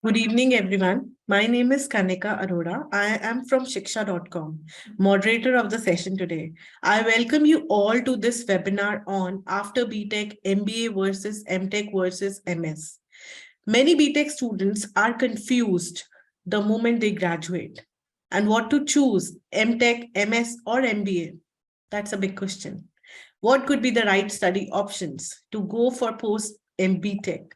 Good evening, everyone. My name is Kanika Arora. I am from shiksha.com, moderator of the session today. I welcome you all to this webinar on after B.Tech, MBA versus M.Tech versus MS. Many B.Tech students are confused the moment they graduate. And what to choose, M.Tech, MS, or MBA? That's a big question. What could be the right study options to go for post MBTech?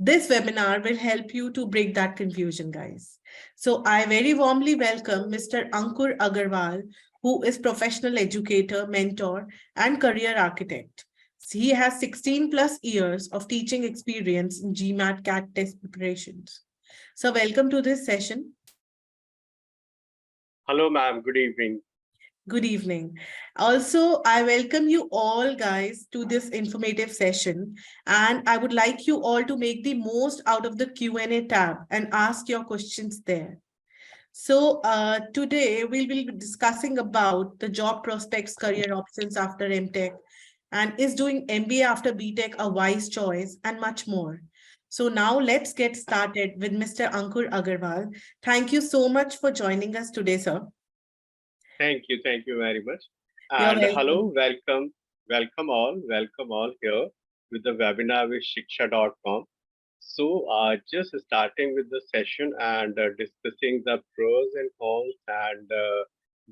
This webinar will help you to break that confusion, guys. So I very warmly welcome Mr. Ankur Agarwal, who is professional educator, mentor, and career architect. He has 16 plus years of teaching experience in GMAT CAT test preparations. So welcome to this session. Hello, ma'am. Good evening. Good evening. Also, I welcome you all guys to this informative session, and I would like you all to make the most out of the Q&A tab and ask your questions there. So today we will be discussing about the job prospects, career options after MTech, and is doing MBA after BTech a wise choice, and much more. So now let's get started with Mr. Ankur Agarwal. Thank you so much for joining us today, sir. Thank you. Thank you very much. You're And welcome. hello, welcome all here with the webinar with shiksha.com. So, just starting with the session and discussing the pros and cons and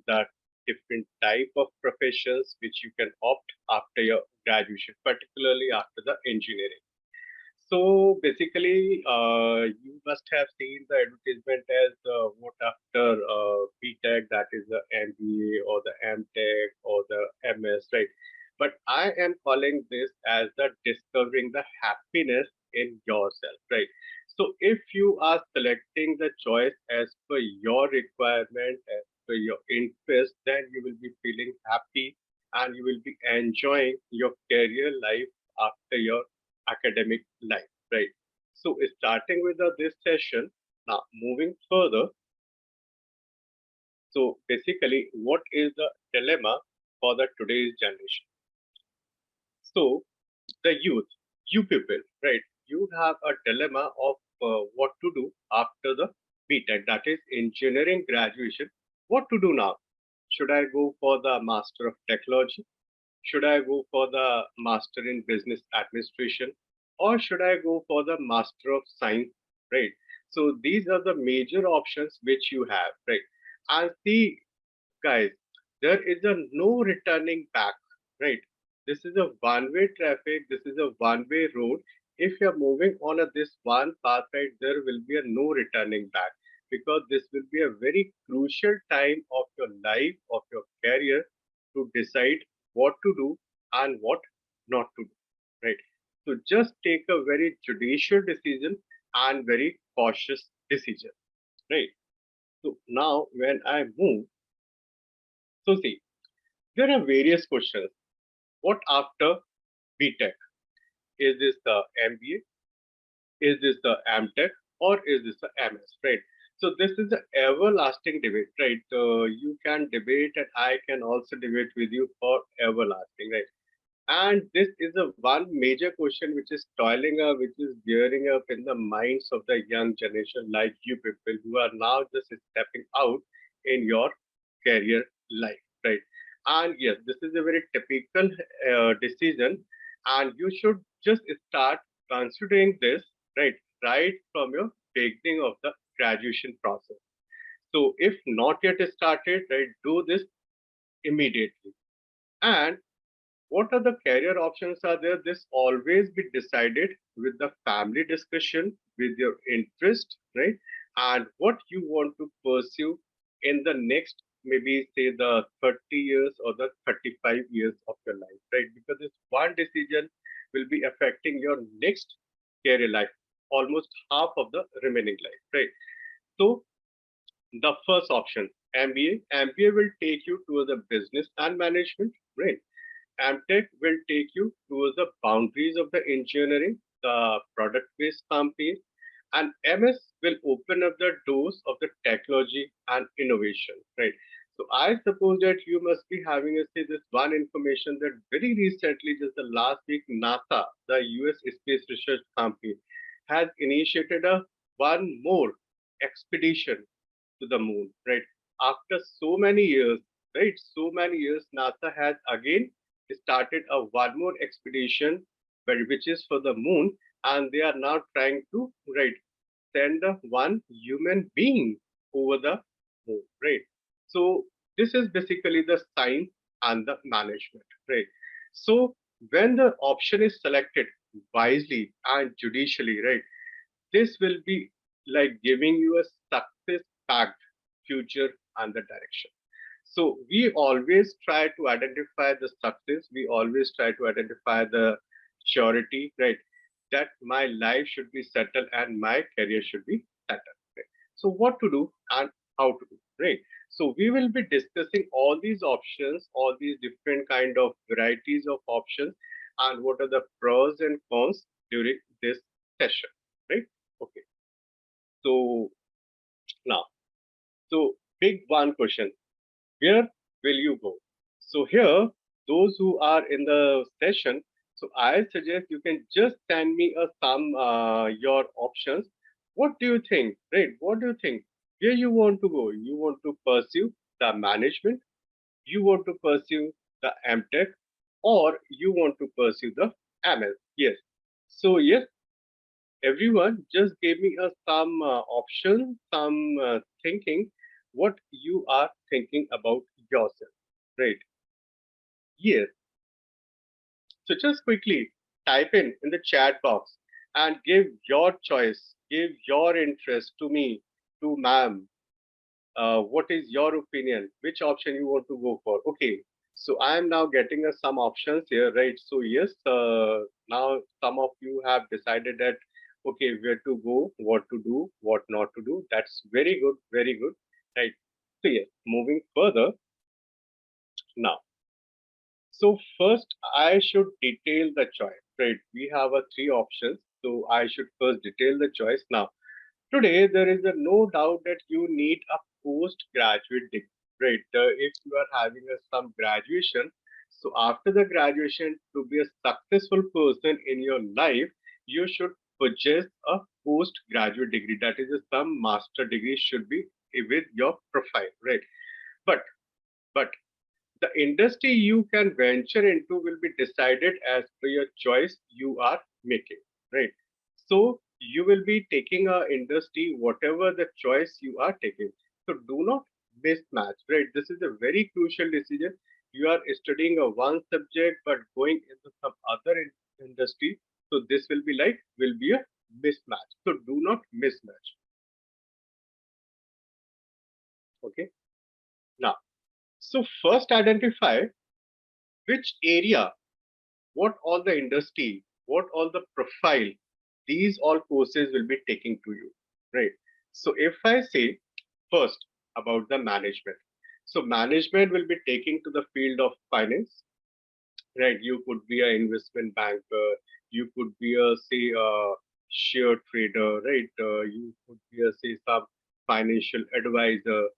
the different type of professions which you can opt after your graduation, particularly after the engineering. So basically, you must have seen the advertisement as what after B.Tech, that is the MBA or the M.Tech or the MS, right? But I am calling this as the discovering the happiness in yourself, right? So if you are selecting the choice as per your requirement, as per your interest, then you will be feeling happy and you will be enjoying your career life after your academic life, right? So starting with this session, now moving further. So basically, what is the dilemma for the today's generation? So the youth, you people, right? You have a dilemma of what to do after the B.Tech, that is engineering graduation. What to do now? Should I go for the Master of Technology? Should I go for the Master in Business Administration? Or should I go for the Master of Science? Right. So these are the major options which you have, right? And see, guys, there is a no returning back, right? This is a one-way traffic. This is a one-way road. If you're moving on this one path, right, there will be a no returning back because this will be a very crucial time of your life, of your career to decide what to do and what not to do, right? So just take a very judicial decision and very cautious decision, right? So now when I move, so see, there are various questions. What after B.Tech? Is this the MBA? Is this the M.Tech? Or is this the MS, right? So this is an everlasting debate, right? You can debate and I can also debate with you for everlasting, right? And this is a one major question which is toiling up, which is gearing up in the minds of the young generation like you people who are now just stepping out in your career life, right? And yes, this is a very typical decision, and you should just start considering this, right? Right from your beginning of the graduation process. So if not yet started, right, do this immediately. And what are the career options are there? This always be decided with the family discussion, with your interest, right? And what you want to pursue in the next, maybe say the 30 years or the 35 years of your life, right? Because this one decision will be affecting your next career life, almost half of the remaining life, right? So the first option, MBA. MBA will take you to the business and management, right? M.Tech will take you towards the boundaries of the engineering, the product-based companies, and MS will open up the doors of the technology and innovation, right? So I suppose that you must be having say this one information that very recently, just the last week, NASA, the US space research company, has initiated a one more expedition to the moon, right? After so many years, right? So many years, NASA has again started a one more expedition, which is for the moon, and they are now trying to, right, send a one human being over the moon, right? So this is basically the science and the management, right? So when the option is selected wisely and judicially, right, this will be like giving you a success packed future and the direction. So we always try to identify the success, we always try to identify the surety, right? That my life should be settled and my career should be settled. Right? So what to do and how to do, right? So we will be discussing all these options, all these different kind of varieties of options, and what are the pros and cons during this session, right? Okay. So now, so big one question, where will you go? So here, those who are in the session, so I suggest you can just send me some your options. What do you think? Right? What do you think? Where you want to go? You want to pursue the management? You want to pursue the M.Tech, or you want to pursue the MS? Yes. So yes, everyone just gave me some option, some thinking, what you are thinking about yourself, right? Yes. So just quickly type in the chat box and give your choice, give your interest to me, to ma'am. What is your opinion? Which option you want to go for? Okay. So I am now getting some options here, right? So yes, now some of you have decided that okay, where to go, what to do, what not to do. That's very good, right? So yes, moving further now. So first, I should detail the choice, right? We have a three options, so I should first detail the choice. Now, today there is a no doubt that you need a postgraduate degree, right? If you are having some graduation, so after the graduation, to be a successful person in your life, you should possess a postgraduate degree. That is, some master degree should be with your profile, right? But but the industry you can venture into will be decided as per your choice you are making, right? So you will be taking a industry, whatever the choice you are taking. So do not mismatch, right? This is a very crucial decision. You are studying a one subject but going into some other industry. So this will be a mismatch. So do not mismatch. Okay. Now, so first identify which area, what all the industry, what all the profile, these all courses will be taking to you, right? So if I say first about the management, so management will be taking to the field of finance, right? You could be an investment banker, you could be a say a share trader, right? You could be a say some financial advisor.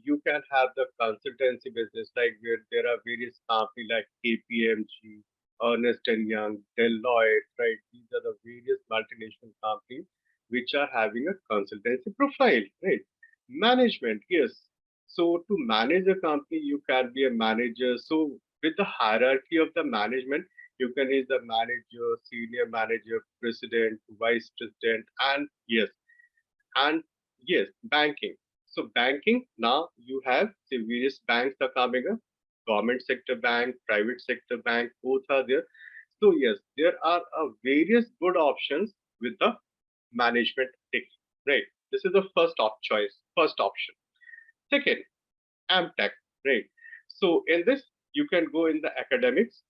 You can have the consultancy business, like where there are various companies like KPMG, Ernest and Young, Deloitte, right? These are the various multinational companies which are having a consultancy profile, right? Management, yes. So to manage a company, you can be a manager. So with the hierarchy of the management, you can is the manager, senior manager, president, vice president, and yes, banking. So banking, now you have the various banks are coming up, government sector bank, private sector bank, both are there. So yes, there are various good options with the management degree, right? This is the first choice, first option. Second, M.Tech, right? So in this, you can go in the academics.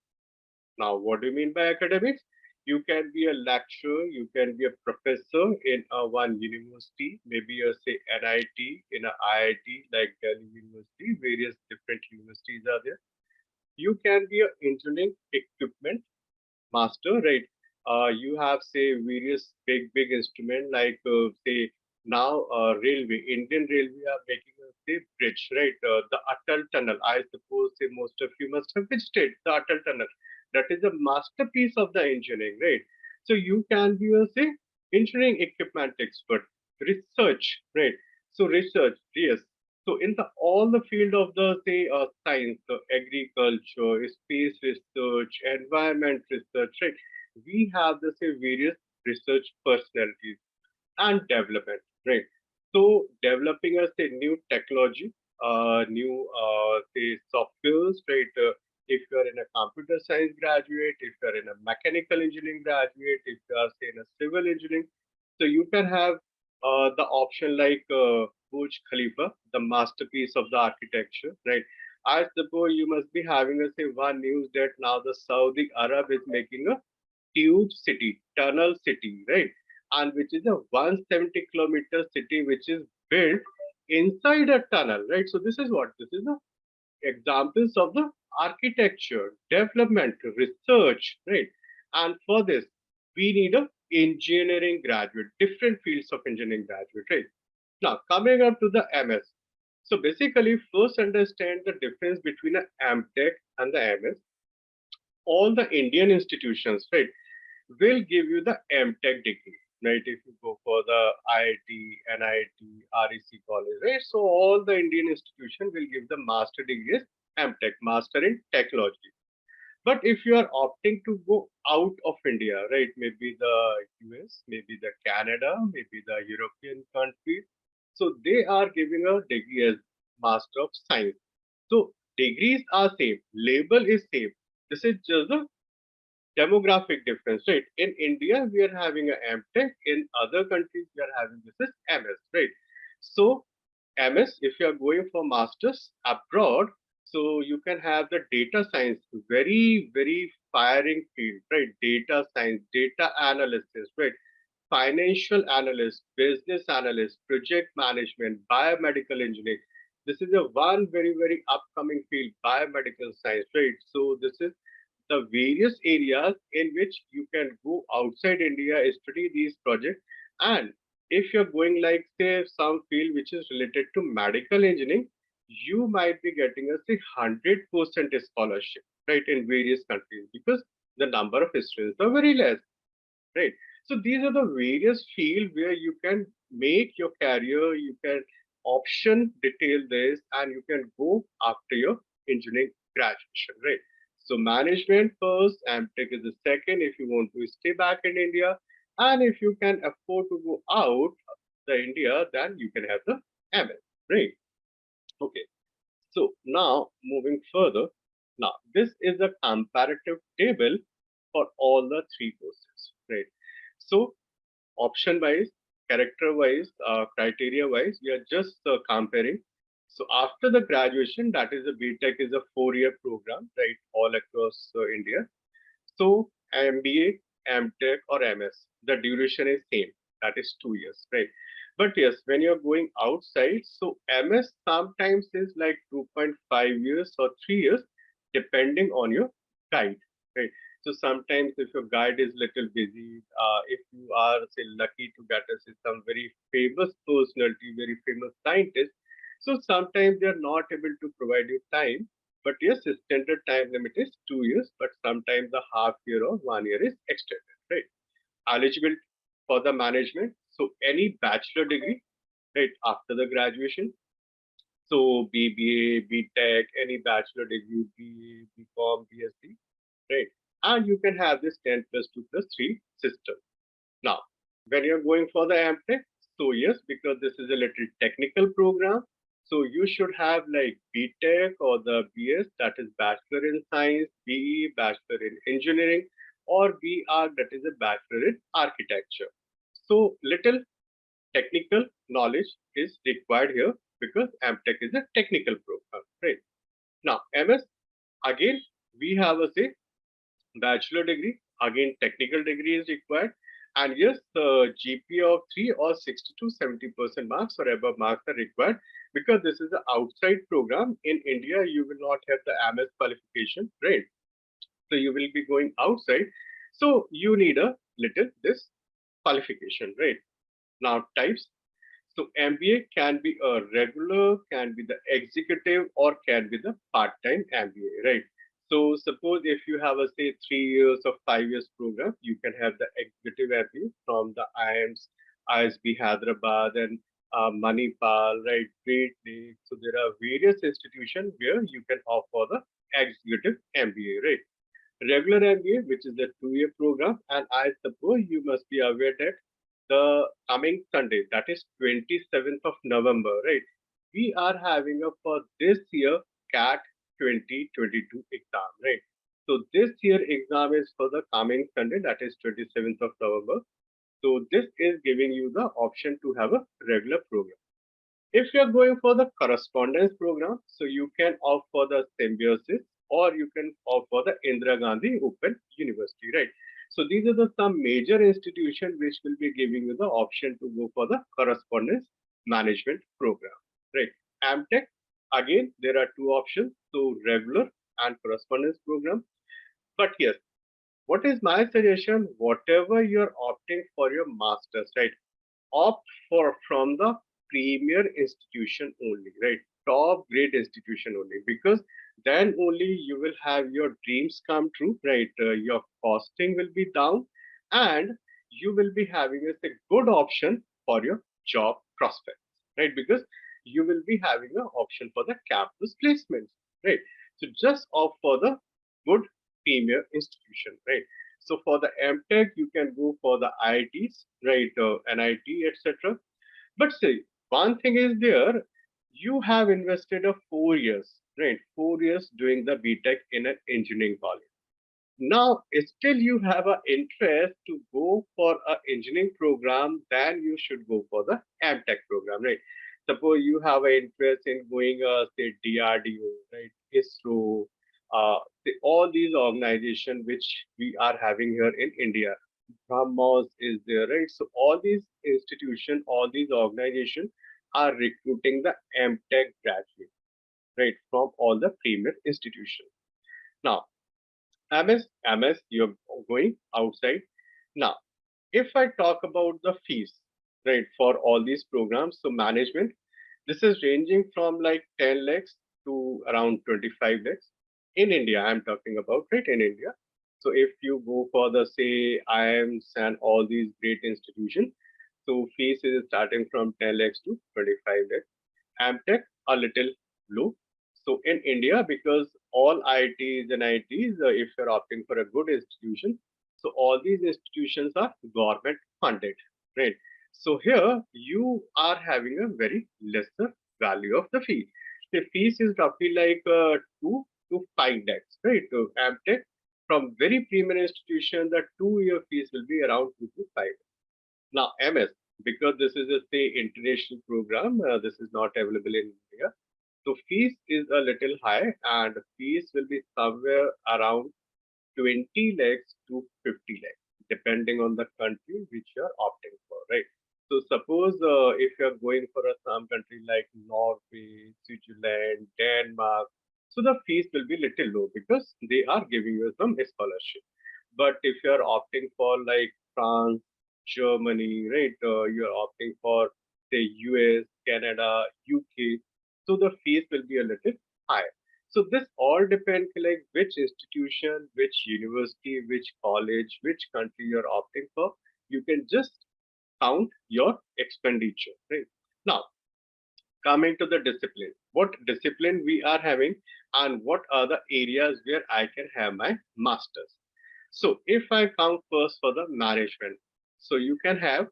Now, what do you mean by academics? You can be a lecturer, you can be a professor in a one university, maybe a say NIT, in a IIT like Delhi University, various different universities are there. You can be an engineering equipment master, right? You have say various big instrument like say now railway, Indian Railway are making a say bridge, right? The Atal Tunnel. I suppose say most of you must have visited the Atal Tunnel. That is a masterpiece of the engineering, right? So you can be a say engineering equipment expert. research, right? So research, yes. So in the all the field of the say science, agriculture, space research, environment research, right? We have the say various research personalities and development, right? So developing a say new technology, new say softwares, right? If you are in a computer science graduate, if you are in a mechanical engineering graduate, if you are say in a civil engineering, so you can have the option like Burj Khalifa, the masterpiece of the architecture, right? I suppose you must be having a say one news that now the Saudi Arab is making a tube city, tunnel city, right? And which is a 170-kilometer city which is built inside a tunnel, right? So this is what this is the examples of the architecture, development, research, right? And for this, we need a engineering graduate, different fields of engineering graduate, right? Now coming up to the MS. So basically, first understand the difference between a MTech and the MS. All the Indian institutions, right, will give you the M.Tech degree, right? If you go for the IIT, NIT, REC college, right? So all the Indian institution will give the master degree as M.Tech, Master in Technology. But if you are opting to go out of India, right? Maybe the US, maybe the Canada, maybe the European countries. So they are giving a degree as Master of Science. So degrees are same, label is same. This is just the demographic difference, right? In India, we are having a M.Tech. In other countries, we are having this is MS, right? So MS, if you are going for masters abroad, so you can have the data science, very, very firing field, right? Data science, data analysis, right? Financial analyst, business analyst, project management, biomedical engineering. This is a one very, very upcoming field, biomedical science, right? So this is the various areas in which you can go outside India, study these projects. And if you're going like say some field which is related to medical engineering, you might be getting a say 100% scholarship, right, in various countries because the number of students are very less, right? So these are the various fields where you can make your career, you can option detail this, and you can go after your engineering graduation, right? So management first, MTech is the second if you want to stay back in India. And if you can afford to go out the India, then you can have the MS, right? Okay. So now moving further, now this is a comparative table for all the three courses, right? So option wise, character wise, criteria wise, we are just comparing. So after the graduation, that is a B.Tech is a 4-year program, right, all across India. So MBA, M.Tech or MS, the duration is same, that is 2 years, right? But yes, when you're going outside, so MS sometimes is like 2.5 years or 3 years, depending on your guide, right? So sometimes if your guide is little busy, if you are say lucky to get us some very famous personality, very famous scientist, so sometimes they are not able to provide you time. But yes, standard time limit is 2 years, but sometimes the half year or 1 year is extended, right? Eligible for the management. So any bachelor degree, right, after the graduation. So BBA, B.Tech, any bachelor degree, BA, BCom, BSc, right? And you can have this 10 plus 2 plus 3 system. Now, when you're going for the M.Tech, so yes, because this is a little technical program, so you should have like B.Tech or the BS, that is Bachelor in Science, BE, Bachelor in Engineering, or BArch, that is a Bachelor in Architecture. So little technical knowledge is required here because M.Tech is a technical program, right? Now, MS, again, we have a say bachelor degree, again technical degree is required, and yes, the GPA of 3 or 60 to 70% marks or above marks are required because this is an outside program. In India, you will not have the MS qualification, right? So you will be going outside, so you need a little this qualification, right? Now types. So MBA can be a regular, can be the executive, or can be the part-time MBA, right? So suppose if you have a say 3 years or 5 years program, you can have the executive MBA from the IIMs ISB Hyderabad and Manipal, right? Great Lakes. So there are various institutions where you can offer the executive MBA, right? Regular MBA, which is a 2-year program, and I suppose you must be aware that the coming Sunday, that is 27th of November, right? We are having a for this year CAT 2022 exam, right? So this year exam is for the coming Sunday, that is 27th of November. So this is giving you the option to have a regular program. If you're going for the correspondence program, so you can opt for the symbiosis or you can opt for the Indira Gandhi Open University, right? So these are the some major institutions which will be giving you the option to go for the correspondence management program, right? MTech, again, there are two options, so regular and correspondence program. But yes, what is my suggestion? Whatever you're opting for your masters, right? Opt for from the premier institution only, right? Top grade institution only, because then only you will have your dreams come true, right? Your costing will be down, and you will be having a good option for your job prospects, right? Because you will be having an option for the campus placements, right? So just opt for the good premier institution, right? So for the MTech, you can go for the IITs, right? NIT, etc. But say one thing is there, you have invested a 4 years, right? 4 years doing the B.Tech in an engineering college. Now, still you have an interest to go for an engineering program, then you should go for the M.Tech program, right? Suppose you have an interest in going, say, DRDO, right? ISRO, all these organizations which we are having here in India. BrahMos is there, right? So all these institutions, all these organizations are recruiting the M.Tech graduates, right, from all the premier institutions. Now, MS, you're going outside. Now, if I talk about the fees, right, for all these programs, so management, this is ranging from like 10 lakhs to around 25 lakhs. In India, I'm talking about, right, in India. So if you go for the, say, IIMs and all these great institutions, so fees is starting from 10 lakhs to 25 lakhs. MTech a little low. So in India, because all IITs and IITs, if you're opting for a good institution, so all these institutions are government funded, right? So here you are having a very lesser value of the fee. The fees is roughly like 2 to 5 lakhs, right? So MTech from very premium institution, the 2-year fees will be around 2 to 5. Now, MS, because this is a say international program, this is not available in India. So fees is a little high, and fees will be somewhere around 20 lakhs to 50 lakhs, depending on the country which you are opting for, right? So suppose if you are going for a some country like Norway, Switzerland, Denmark, so the fees will be little low because they are giving you some scholarship. But if you are opting for like France, Germany, right, you are opting for say US, Canada, UK, so the fees will be a little higher. So this all depends like which institution, which university, which college, which country you're opting for. You can just count your expenditure, right? Now, coming to the discipline, what discipline we are having and what are the areas where I can have my masters. So if I count first for the management, so you can have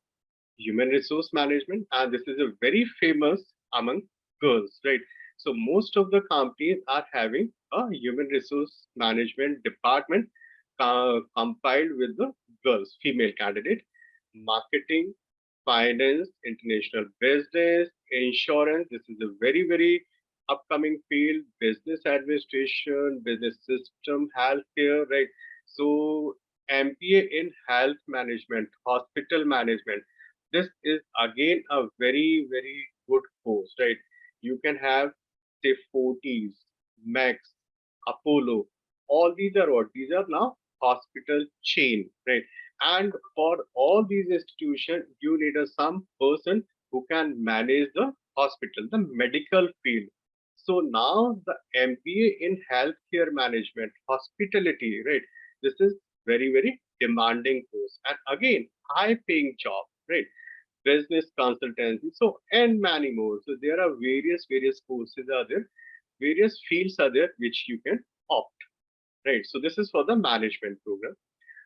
human resource management, and this is a very famous among girls, right? So most of the companies are having a human resource management department compiled with the girls, female candidate. Marketing, finance, international business, insurance, this is a very very upcoming field. Business administration, business system, healthcare, right? So MBA in health management, hospital management, this is again a very very good course, right? You can have say Fortis, Max, Apollo, all these are what, these are now hospital chain, right? And for all these institutions you need a some person who can manage the hospital, the medical field. So now the MBA in healthcare management, hospitality, right, this is very very demanding course, and again high paying job, right? business consultancy, so and many more. So there are various courses are there, various fields are there which you can opt, right? So this is for the management program.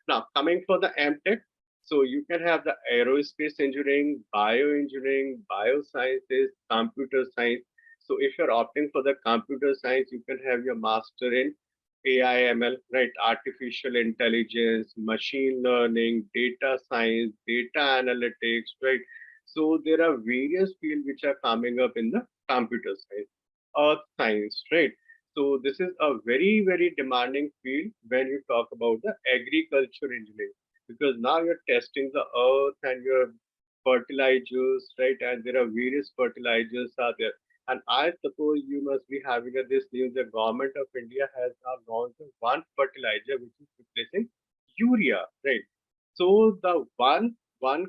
Now, coming for the M.Tech, so you can have the aerospace engineering, bioengineering, biosciences, computer science. So if you're opting for the computer science, you can have your master in AI/ML, right? Artificial intelligence, machine learning, data science, data analytics, right? So there are various fields which are coming up in the computer science, earth science, right? So this is a very demanding field when you talk about the agriculture engineering, because now you're testing the earth and your fertilizers, right? And there are various fertilizers are there. And I suppose you must be having this news. The government of India has now launched one fertilizer which is replacing urea, right? So the one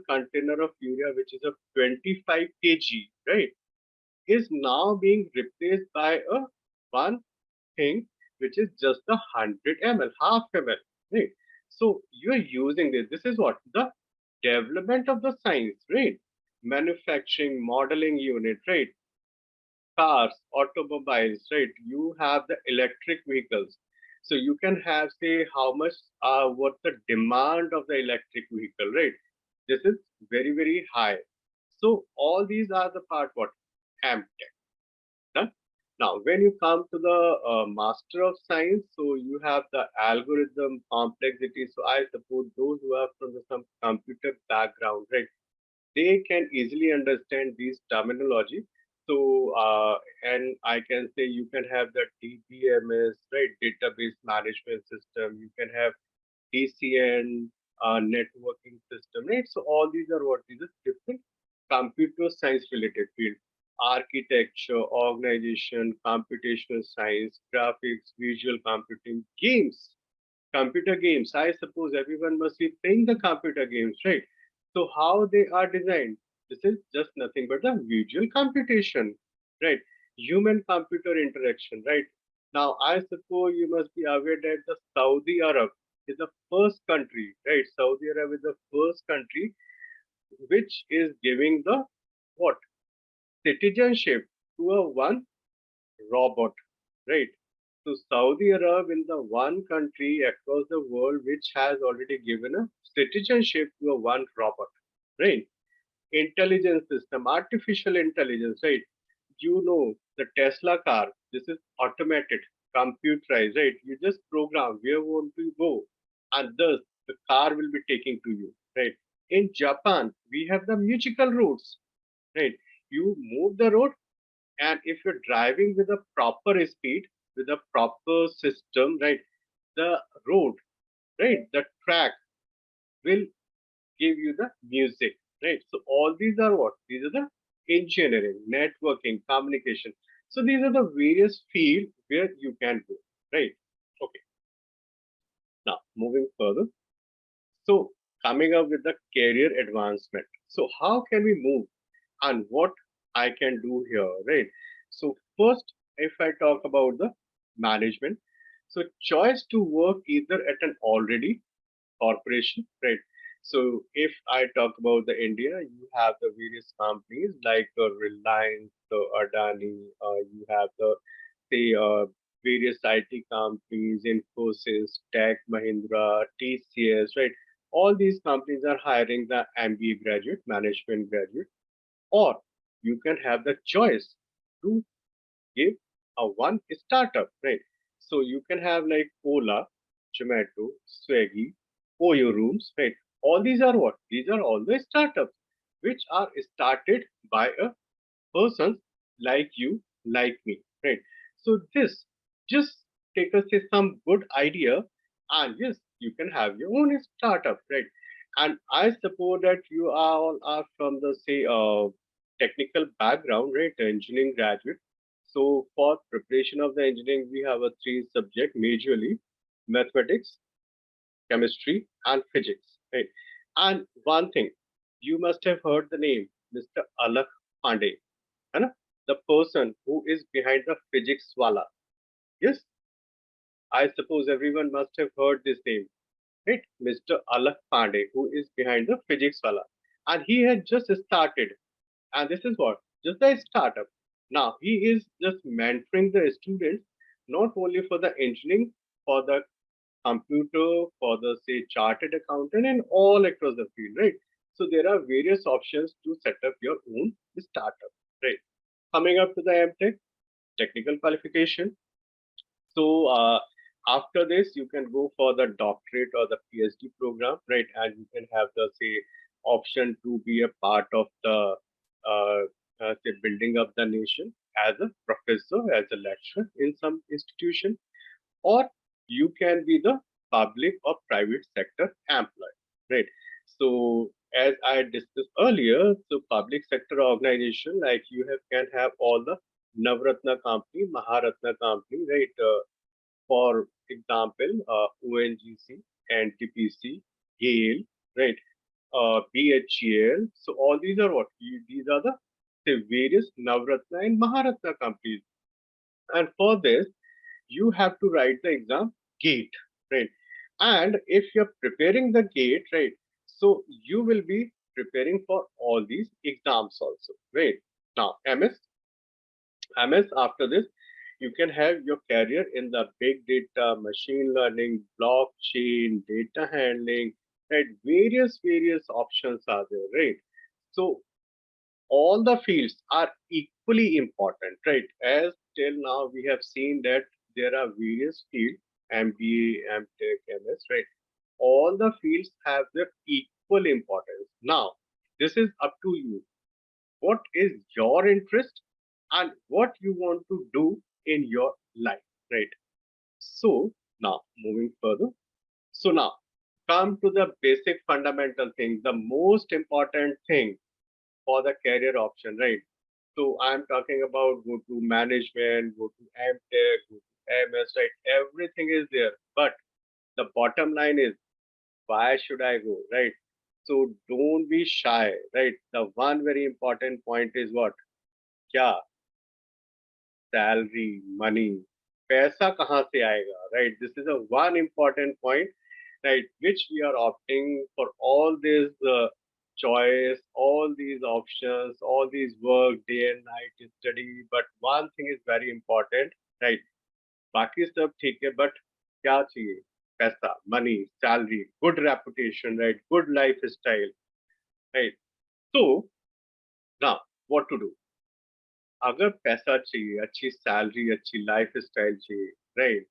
container of urea which is of 25 kg, right, is now being replaced by a one thing which is just a 100 ml, half ml, right? So you are using this. This is what the development of the science, right? Manufacturing, modeling unit, right? Cars, automobiles, right? You have the electric vehicles. So you can have say how much what the demand of the electric vehicle, right? This is very high. So all these are the part what MTech. Huh? Now, when you come to the Master of Science, so you have the algorithm complexity. So I suppose those who are from some computer background, right, they can easily understand these terminology. So, and I can say you can have the DBMS, right, database management system. You can have DCN, networking system, right? So all these are what these are different computer science related field. Architecture, organization, computational science, graphics, visual computing, games, computer games. I suppose everyone must be playing the computer games, right? So how they are designed? This is just nothing but the visual computation, right? Human computer interaction, right? Now I suppose you must be aware that the Saudi Arab is the first country, right? Saudi Arab is the first country which is giving the what citizenship to a one robot, right? So Saudi Arab is the one country across the world which has already given a citizenship to a one robot, right? Intelligence system, artificial intelligence, right? You know the Tesla car, this is automated, computerized, right? You just program where you want to go, and thus the car will be taking to you, right? In Japan, we have the musical roads, right? You move the road, and if you're driving with a proper speed, with a proper system, right, the road, right, the track will give you the music, right? So all these are what? These are the engineering, networking, communication. So these are the various fields where you can go, right? Okay. Now moving further. So coming up with the career advancement. So how can we move and what I can do here, right? So first, if I talk about the management, so choice to work either at an already corporation, right? So if I talk about the India, you have the various companies like Reliance, the Adani, you have the say various IT companies, Infosys, Tech, Mahindra, TCS, right? All these companies are hiring the MBA graduate, management graduate, or you can have the choice to give a one startup, right? So you can have like Ola, Zomato, Swiggy, Oyo Rooms, right? All these are what? These are all the startups which are started by a person like you, like me, right? So this just take us some good idea, and yes, you can have your own startup, right? And I suppose that you are all are from the say technical background, right? Engineering graduate. So for preparation of the engineering, we have a three subject majorly: mathematics, chemistry, and physics, right? And one thing, you must have heard the name, Mr. Alak Pandey, है ना? The person who is behind the physics wala. Yes, I suppose everyone must have heard this name, right? Mr. Alak Pandey, who is behind the physics wala. and he had just started, and this is what, just a startup. Now he is just mentoring the students, not only for the engineering, for the computer, for the say chartered accountant, and all across the field, right? So there are various options to set up your own startup, right? Coming up to the MTech, technical qualification. So after this, you can go for the doctorate or the PhD program, right? And you can have the say option to be a part of the say building up the nation as a professor, as a lecturer in some institution, or you can be the public or private sector employee, right? So as I discussed earlier, so public sector organization like you have can have all the Navratna company, Maharatna company, right? For example, ONGC, NTPC, GAIL, right? BHGL. So all these are what? These are the say, various Navratna and Maharatna companies. And for this, you have to write the exam GATE, right? And if you're preparing the GATE, right? So you will be preparing for all these exams also, right? Now, MS after this, you can have your career in the big data, machine learning, blockchain, data handling, right? Various options are there, right? So all the fields are equally important, right? As till now we have seen that there are various fields, MBA, M.Tech, MS, right? All the fields have their equal importance. Now, this is up to you. What is your interest and what you want to do in your life, right? So now moving further. So now come to the basic fundamental thing, the most important thing for the career option, right? So I'm talking about go to management, go to M.Tech, go to MS, right? Everything is there. But the bottom line is, why should I go, right? So don't be shy, right? The one very important point is what? क्या salary, money, पैसा कहाँ से आएगा, right? This is a one important point, right? Which we are opting for all these choice, all these options, all these work, day and night study. But one thing is very important, right? बाकी सब ठीक है, but क्या चाहिए? पैसा, money, salary, good reputation, right? Good lifestyle, right? So now what to do? अगर पैसा चाहिए, अच्छी सैलरी, अच्छी लाइफ स्टाइल चाहिए, राइट?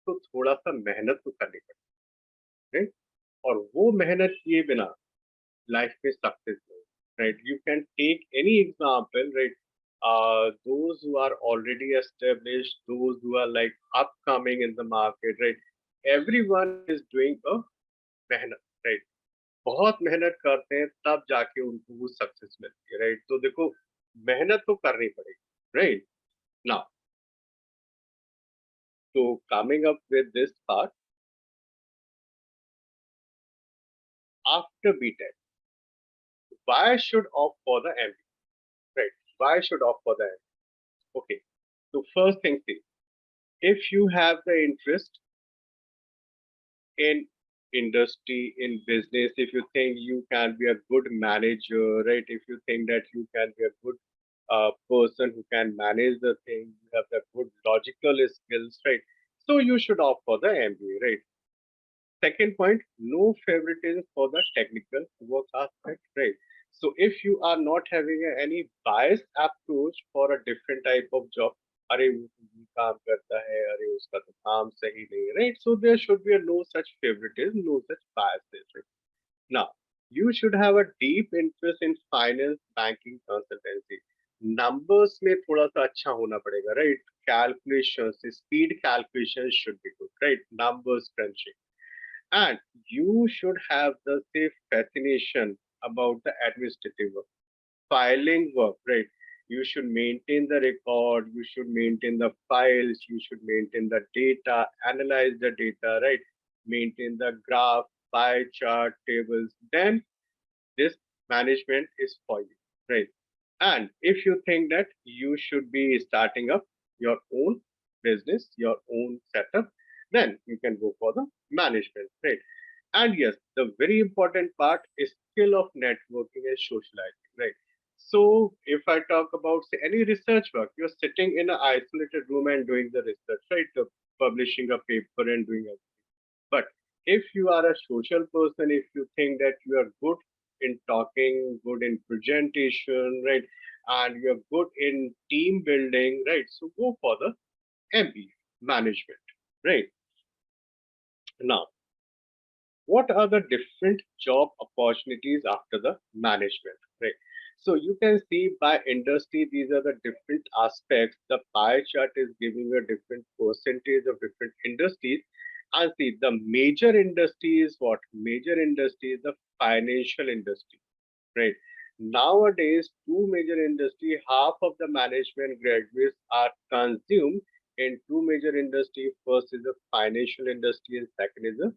तो थोड़ा सा मेहनत तो करनी पड़ती है, राइट? और वो मेहनत किए बिना लाइफ में सक्सेस नहीं, right? You can take any example, right? Those who are already established, those who are like upcoming in the market, right? Everyone is doing a मेहनत, राइट? बहुत मेहनत करते हैं तब जाके उनको वो सक्सेस मिलती है, राइट? तो देखो, मेहनत तो करनी पड़ेगी, right? Now, so coming up with this part, after B.Tech, why should opt for the MBA, right? Why should opt for the MBA? Okay, so first thing is, if you have the interest in industry, in business, if you think you can be a good manager, right? If you think that you can be a good person who can manage the thing, you have the good logical skills, right? So you should opt for the MBA, right? Second point, no favoritism for the technical work aspect, right? So if you are not having any biased approach for a different type of job, अरे वो काम करता है, अरे उसका तो काम सही नहीं है, right? So there should be a no such favoritism, no such biases, right? Now, you should have a deep interest in finance, banking, consultancy. Numbers में थोड़ा सा अच्छा होना पड़ेगा, right? Calculations, speed calculations should be good, right? Numbers crunching. And you should have the safe fascination about the administrative work, filing work, right? You should maintain the record, you should maintain the files, you should maintain the data, analyze the data, right? Maintain the graph, pie chart, tables. Then this management is for you, right? And if you think that you should be starting up your own business, your own setup, then you can go for the management, right? And yes, the very important part is skill of networking and socializing, right? So if I talk about, say, any research work, you're sitting in an isolated room and doing the research, right? Publishing a paper and doing it. But if you are a social person, if you think that you are good in talking, good in presentation, right, and you're good in team building, right, so go for the MBA management, right? Now, what are the different job opportunities after the management, right? So you can see by industry, these are the different aspects. The pie chart is giving a different percentage of different industries. And see, the major industry is what? Major industry is the financial industry, right? Nowadays, two major industry, half of the management graduates are consumed in two major industry. First is the financial industry and second is the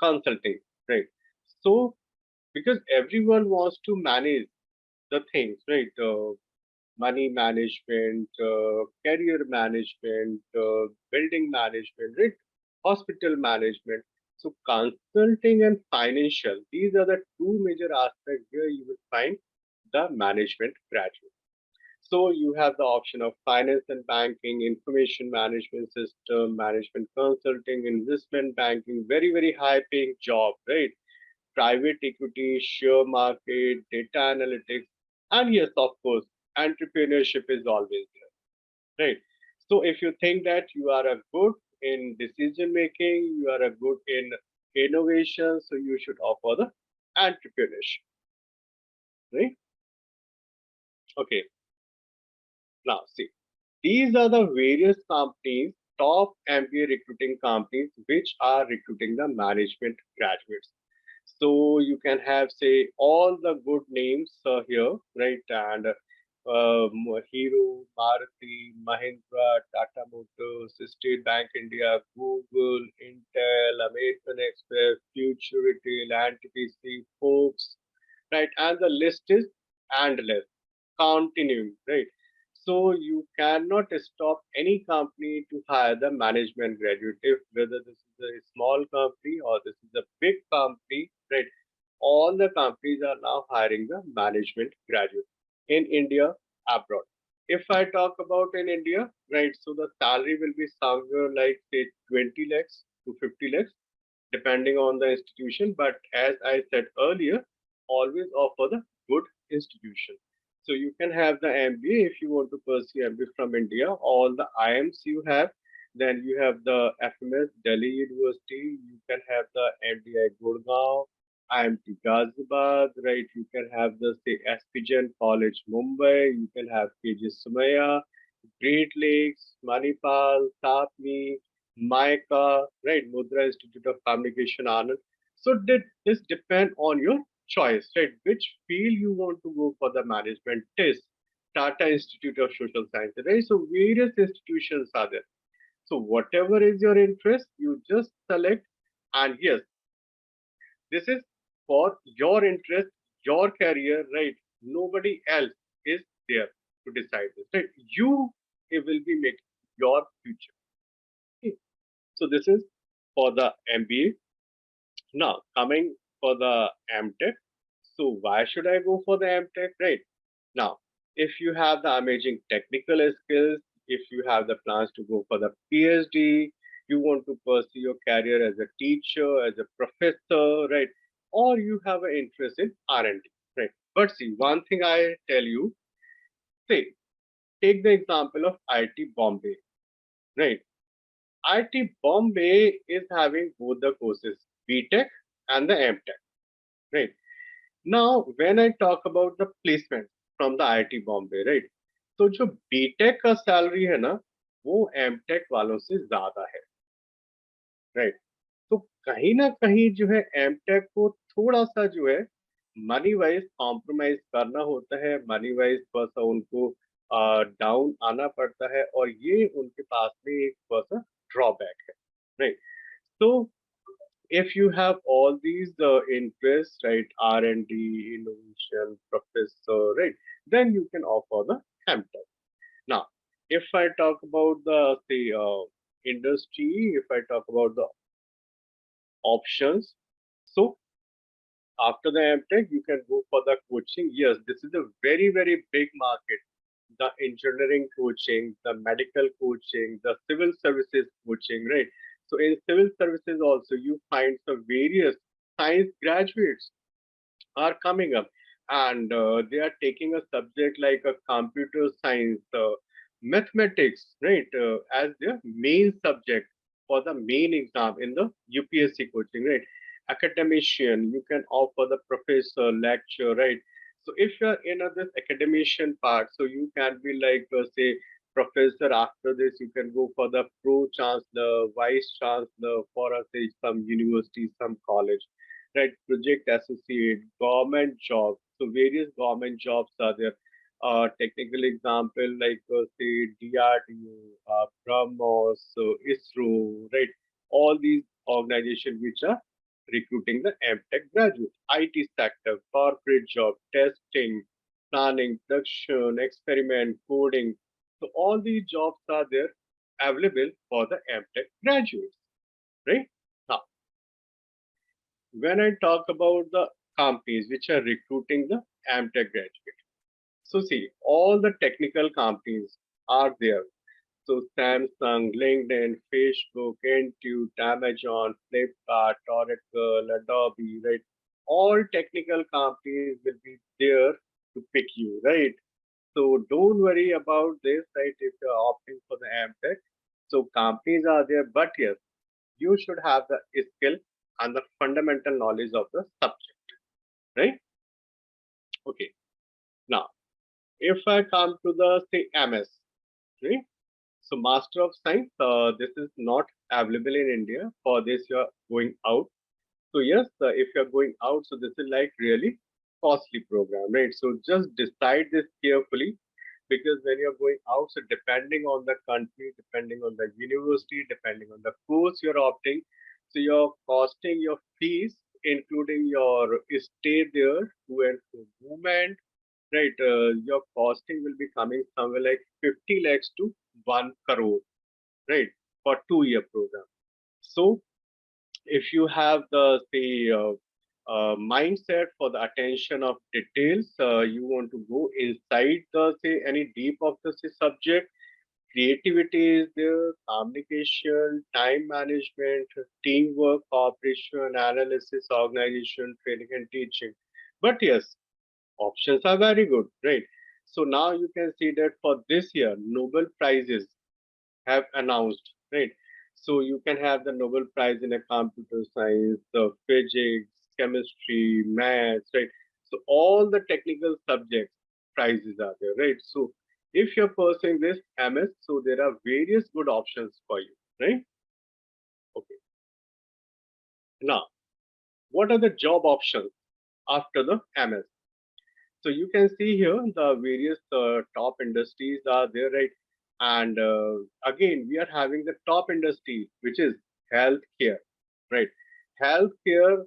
consulting, right? So because everyone wants to manage the things, right? Money management, career management, building management, right? Hospital management. So consulting and financial, these are the two major aspects where you will find the management graduate. So you have the option of finance and banking, information management system, management consulting, investment banking, very, very high paying job, right? Private equity, share market, data analytics, and yes, of course, entrepreneurship is always there, right? So if you think that you are a good in decision making, you are a good in innovation, so you should offer the entrepreneurship, right? Okay, now see, these are the various companies, top MBA recruiting companies, which are recruiting the management graduates. So you can have, say, all the good names here, right? And Hero, Maruti, Mahindra, Tata Motors, State Bank India, Google, Intel, American Express, Future Retail, NTPC, Fox, right? And the list is endless, continuing, right? So you cannot stop any company to hire the management graduate, if whether this is a small company or this is a big company, right? All the companies are now hiring the management graduate in India, abroad. If I talk about in India, right, so the salary will be somewhere like say 20 lakhs to 50 lakhs, depending on the institution. But as I said earlier, always offer the good institution. So you can have the MBA if you want to pursue MBA from India. All the IMs you have, then you have the FMS Delhi University. You can have the MDI Gurgaon, IMT Ghaziabad, right? You can have the say SPGen College Mumbai. You can have KG Sumaya, Great Lakes, Manipal, Sapmi, Maika, right? Mudra Institute of Communication, Anand. So this depend on your choice, right? Which field you want to go for the management test. Tata Institute of Social Sciences, right? So various institutions are there. So whatever is your interest, you just select. And yes, this is for your interest, your career, right? Nobody else is there to decide this, right? You it will be making your future. Okay. So this is for the MBA. Now coming for the MTech. So why should I go for the MTech? Right now, if you have the amazing technical skills, if you have the plans to go for the PhD, you want to pursue your career as a teacher, as a professor, right? Or you have an interest in R&D, right? But see, one thing I tell you, say, take the example of IIT Bombay, right? IIT Bombay is having both the courses, B.Tech and the M.Tech, right? Now, when I talk about the placement from the IIT Bombay, right? तो जो B.Tech का salary है ना, वो M.Tech वालों से ज्यादा है, right? तो कहीं ना कहीं जो है M.Tech को थोड़ा सा जो है मनी वाइज कॉम्प्रोमाइज करना होता है, मनी वाइज थोड़ा सा उनको डाउन आना पड़ता है, और ये उनके पास में एक थोड़ा सा ड्रॉबैक है, right? So if you have all these interests, right, R&D, innovation, professor, right, then you can offer the MTech. Now, if I talk about the industry, if I talk about the options, So after the MTech, you can go for the coaching. Yes, this is a very, very big market. The engineering coaching, the medical coaching, the civil services coaching, right? So in civil services also, you find some various science graduates are coming up, and they are taking a subject like a computer science, mathematics, right, as their main subject for the main exam in the UPSC coaching, right? Academician, you can offer the professor lecture, right? So if you are in this academician part, so you can be like say professor. After this you can go for the pro chancellor, vice chancellor for say some university, some college, right? Project associate, government jobs. So various government jobs are there. Technical example like say DRDO, BrahMos, so ISRO, right? All these organizations which are recruiting the MTech graduates. IT sector, corporate job, testing, planning, production, experiment, coding. So all these jobs are there available for the MTech graduates, right? Now, when I talk about the companies which are recruiting the MTech graduate, so see, all the technical companies are there. So Samsung, LinkedIn, Facebook, Intuit, Amazon, Flipkart, Oracle, Adobe, right? All technical companies will be there to pick you, right? So don't worry about this, right? If you're opting for the MTech, so companies are there, but yes, you should have the skill and the fundamental knowledge of the subject, right? Okay. Now, if I come to the say MS, right? So Master of Science, this is not available in India. For this, you're going out. So yes, if you're going out, so this is like really costly program, right? So just decide this carefully, because when you're going out, so depending on the country, depending on the university, depending on the course you're opting, so you're costing your fees, including your stay there, to and fro movement, right? Your costing will be coming somewhere like 50 lakhs to 1 crore, right? For 2 year program. So if you have the mindset for the attention of details, you want to go inside the say any deep of the say, subject. Creativity is there, communication, time management, teamwork, cooperation, analysis, organization, training, and teaching. But yes, options are very good, right? So now you can see that for this year, Nobel Prizes have announced, right? So you can have the Nobel Prize in a computer science, the physics, chemistry, maths, right? So all the technical subjects prizes are there, right? So if you're pursuing this MS, so there are various good options for you, right? Okay. Now, what are the job options after the MS? So you can see here the various top industries are there, right? And again, we are having the top industry, which is healthcare, right? Healthcare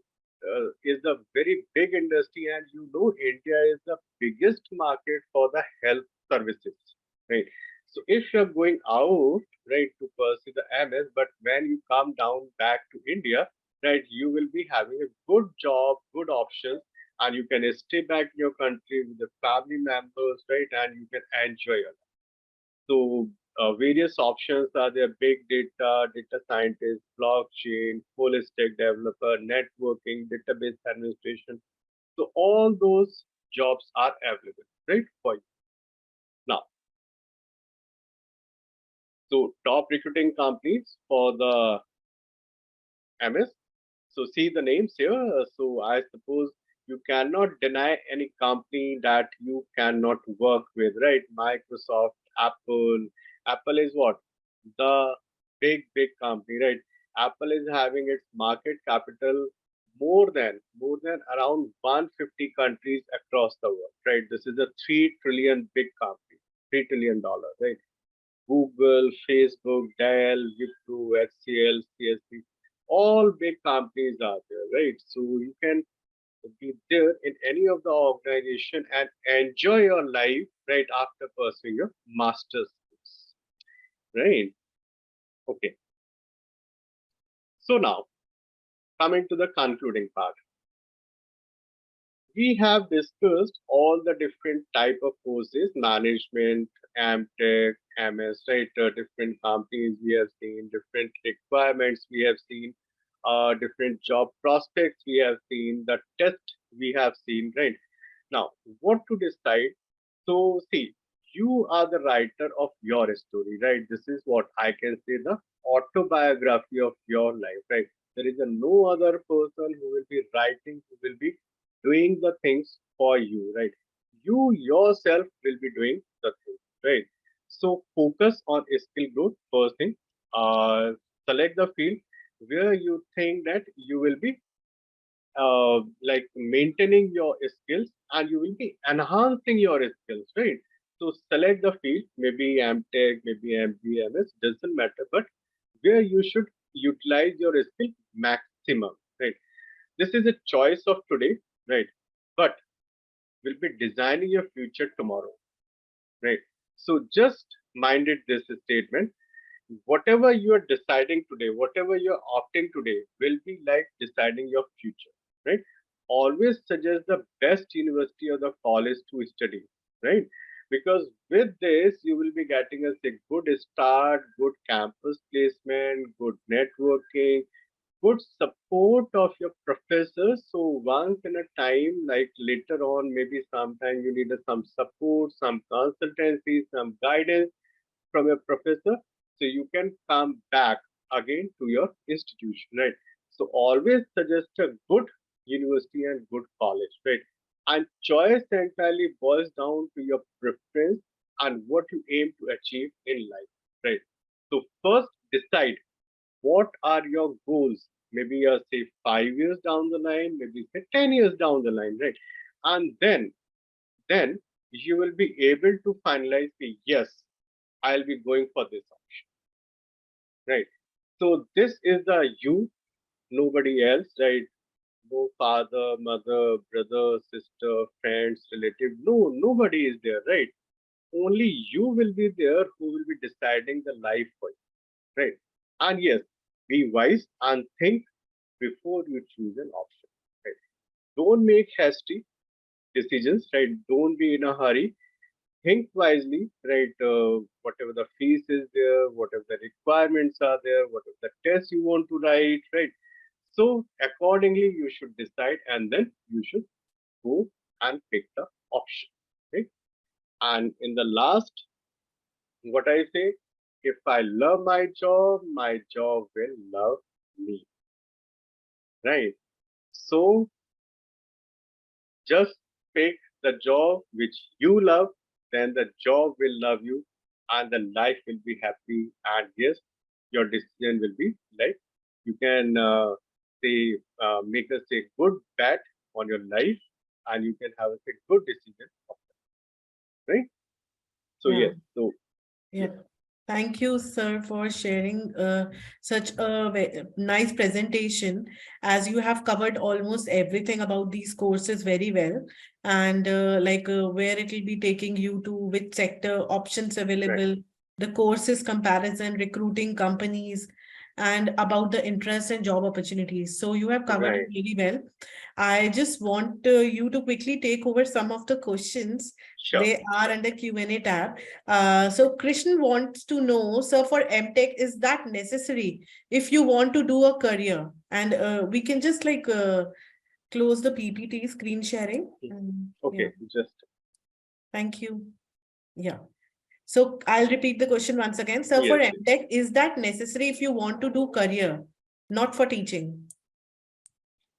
is a very big industry, and you know, India is the biggest market for the health services, right? So if you're going out, right, to pursue the MS, but when you come down back to India, right, you will be having a good job, good options, and you can stay back in your country with the family members, right? And you can enjoy your life. So various options are there: big data, data scientist, blockchain, full stack developer, networking, database administration. So all those jobs are available, right, for you. Now, so top recruiting companies for the MS. So see the names here. So I suppose you cannot deny any company that you cannot work with, right? Microsoft, Apple. Apple is what? The big company, right? Apple is having its market capital more than around 150 countries across the world, right? This is a 3 trillion big company, $3 trillion, right? Google, Facebook, Dell, Wipro, HCL, CSP, all big companies are there, right? So you can be there in any of the organization and enjoy your life right after pursuing your master's, right? Okay. So now coming to the concluding part, we have discussed all the different type of courses, management, M.Tech, MS, right? Different companies we have seen, different requirements we have seen, different job prospects we have seen, the test we have seen, right? Now, what to decide? So, see, you are the writer of your story, right? This is what I can say, the autobiography of your life, right? There is no other person who will be writing, who will be doing the things for you, right? You yourself will be doing the things, right? So focus on skill growth first thing. Select the field where you think that you will be like maintaining your skills and you will be enhancing your skills, right? So select the field, maybe M.Tech, maybe MBA, doesn't matter, but where you should utilize your skill maximum, right? This is a choice of today, right? But will be designing your future tomorrow, right? So just mind it this statement. Whatever you are deciding today, whatever you're opting today, will be like deciding your future, right? Always suggest the best university or the college to study, right? Because with this, you will be getting us a good start, good campus placement, good networking, good support of your professors. So once in a time, like later on, maybe sometime you need some support, some consultancy, some guidance from your professor, so you can come back again to your institution, right? So always suggest a good university and good college, right? And choice entirely boils down to your preference and what you aim to achieve in life, right? So first decide what are your goals, maybe say 5 years down the line, maybe say 10 years down the line, right? And then you will be able to finalize the yes, I'll be going for this option, right? So this is the you, nobody else, right? No father, mother, brother, sister, friends, relative. No, nobody is there, right? Only you will be there who will be deciding the life for you, right? And yes, be wise and think before you choose an option, right? Don't make hasty decisions, right? Don't be in a hurry. Think wisely, right? Whatever the fees is there, whatever the requirements are there, whatever the test you want to write, right? So accordingly, you should decide, and then you should go and pick the option, right? And in the last, what I say, if I love my job will love me, right? So just pick the job which you love, then the job will love you and the life will be happy. And yes, your decision will be like you can say, make us a good bet on your life and you can have a good decision, right? So, Yeah. yes, so, Yeah. yes, Thank you, sir, for sharing such a nice presentation, as you have covered almost everything about these courses very well, and where it will be taking you to, which sector, options right, available, the courses comparison, recruiting companies, and about the interest and job opportunities. So you have covered it right, really well. I just want you to quickly take over some of the questions. sure. They are under Q&A tab. So Krishnan wants to know, so for MTech, is that necessary if you want to do a career? And we can just close the PPT screen sharing. Yeah, Okay, just, thank you. Yeah. So I'll repeat the question once again. So for yes, yes. MTech, is that necessary if you want to do career, not for teaching?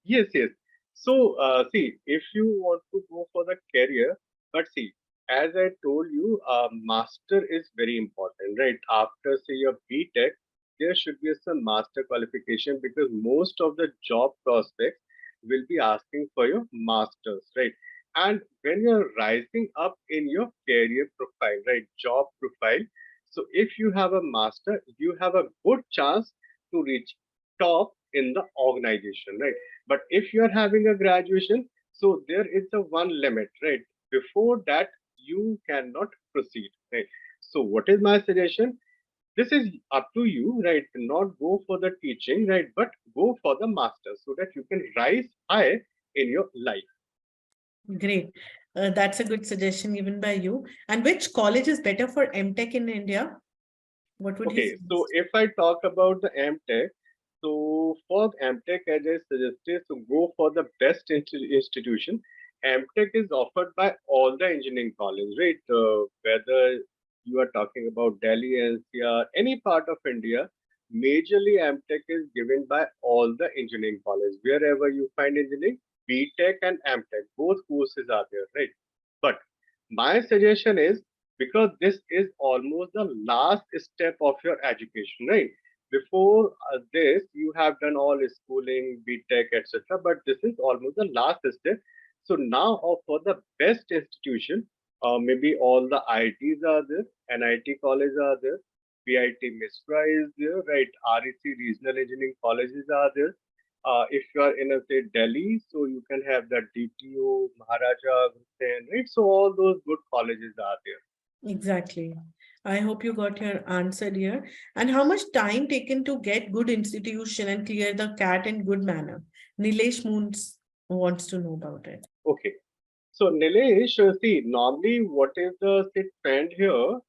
Yes, yes. So, see, if you want to go for the career, but see, as I told you, master is very important, right? After say your B.Tech, there should be some master qualification because most of the job prospects will be asking for your masters, right? And when you're rising up in your career profile, right, job profile, so if you have a master, you have a good chance to reach top in the organization, right? But if you are having a graduation, so there is a one limit, right? Before that, you cannot proceed, right? So what is my suggestion? this is up to you, right? Not go for the teaching, right? But go for the master so that you can rise high in your life. Great. That's a good suggestion given by you. And which college is better for MTech in India? What would you Okay, so suggest? if I talk about the M.Tech, so for M.Tech, as I suggested, so go for the best institution. M.Tech is offered by all the engineering colleges, right? Whether you are talking about Delhi, NCR, any part of India, majorly M.Tech is given by all the engineering colleges. Wherever you find engineering, B.Tech and M.Tech, both courses are there, right? But my suggestion is, because this is almost the last step of your education, right? Before this you have done all schooling, B.Tech, etc., but this is almost the last step. So now, for the best institution, maybe all the ITs are there, NIT college are there, PIT Misra is there, right? REC regional engineering colleges are there. If you are in, say, Delhi, so you can have the DTO, Maharaja Hussain, right? So all those good colleges are there. Exactly. I hope you got your answer here. And how much time taken to get good institution and clear the cat in good manner? Nilesh Moons wants to know about it. Okay. So, Nilesh, see, normally what is the say, trend here?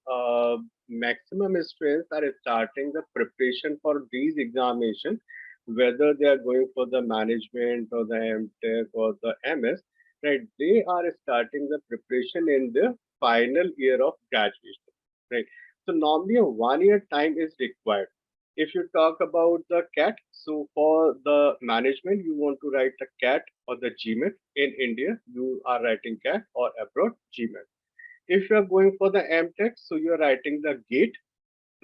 Maximum students are starting the preparation for these examinations, whether they are going for the management or the M.Tech or the MS, right? They are starting the preparation in the final year of graduation, right? So, normally a 1 year time is required. If you talk about the CAT, so for the management, you want to write the CAT or the GMAT. In India, you are writing CAT, or abroad GMAT. If you are going for the M.Tech, so you are writing the GATE,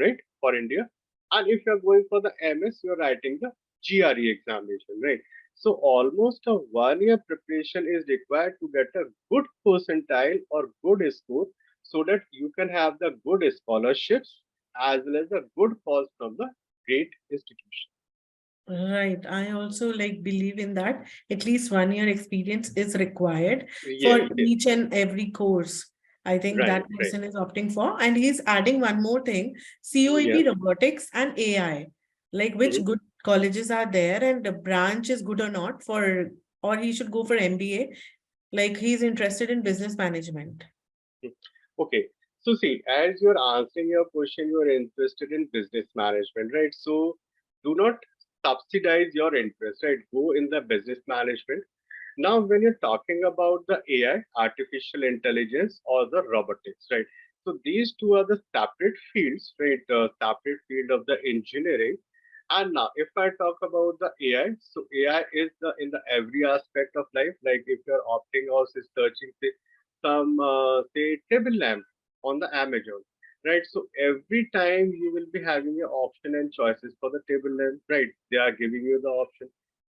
right, for India. And if you are going for the MS, you are writing the GRE examination, right? So almost a 1 year preparation is required to get a good percentile or good score, so that you can have the good scholarships as well as the good calls from the great institution. Right. I also like believe in that. At least 1 year experience is required for Yes, yes, each and every course. I think right, that right. person is opting for. And he's adding one more thing, Yeah. COEP robotics and AI. Like which Mhm. good colleges are there and the branch is good or not for, or he should go for MBA. Like he's interested in business management. Okay. So see, as you're answering your question, you're interested in business management, right? So do not subsidize your interest, right? Go in the business management. Now, when you're talking about the AI, artificial intelligence, or the robotics, right? So these two are the separate fields, right? Separate field of the engineering. And now, if I talk about the AI, so AI is the in the every aspect of life. Like if you're opting or searching, say, some say table lamp on the Amazon, right? So every time you will be having your option and choices for the table lamp, right? They are giving you the option.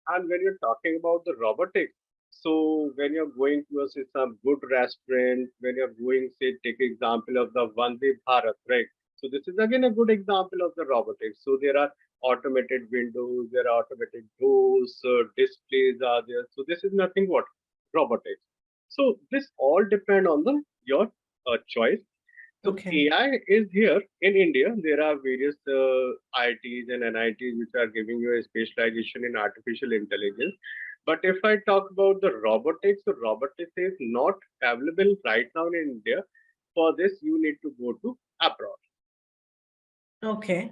And when you're talking about the robotics, so when you're going to say some good restaurant, when you're going, say, take example of the Vande Bharat, right? So this is again a good example of the robotics. So there are automated windows, there are automated doors, displays are there. So this is nothing what robotics. So this all depend on the your choice. So Okay. AI is here in India. There are various ITs and NITs which are giving you a specialization in artificial intelligence. But if I talk about the robotics, so robotics is not available right now in India. For this, you need to go to abroad. Okay.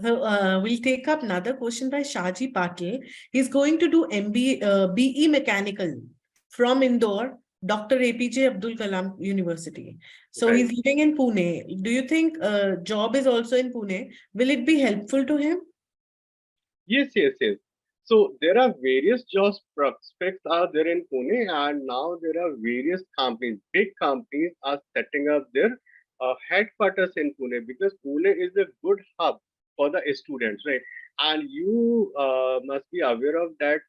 So we'll take up another question by Shaji Patil. He's going to do BE Mechanical from Indore, Dr. APJ Abdul Kalam University. So Right. he's living in Pune. Do you think job is also in Pune? Will it be helpful to him? Yes, yes, yes. So there are various job prospects are there in Pune, and now there are various companies, big companies are setting up their headquarters in Pune, because Pune is a good hub for the students, right? And you must be aware of that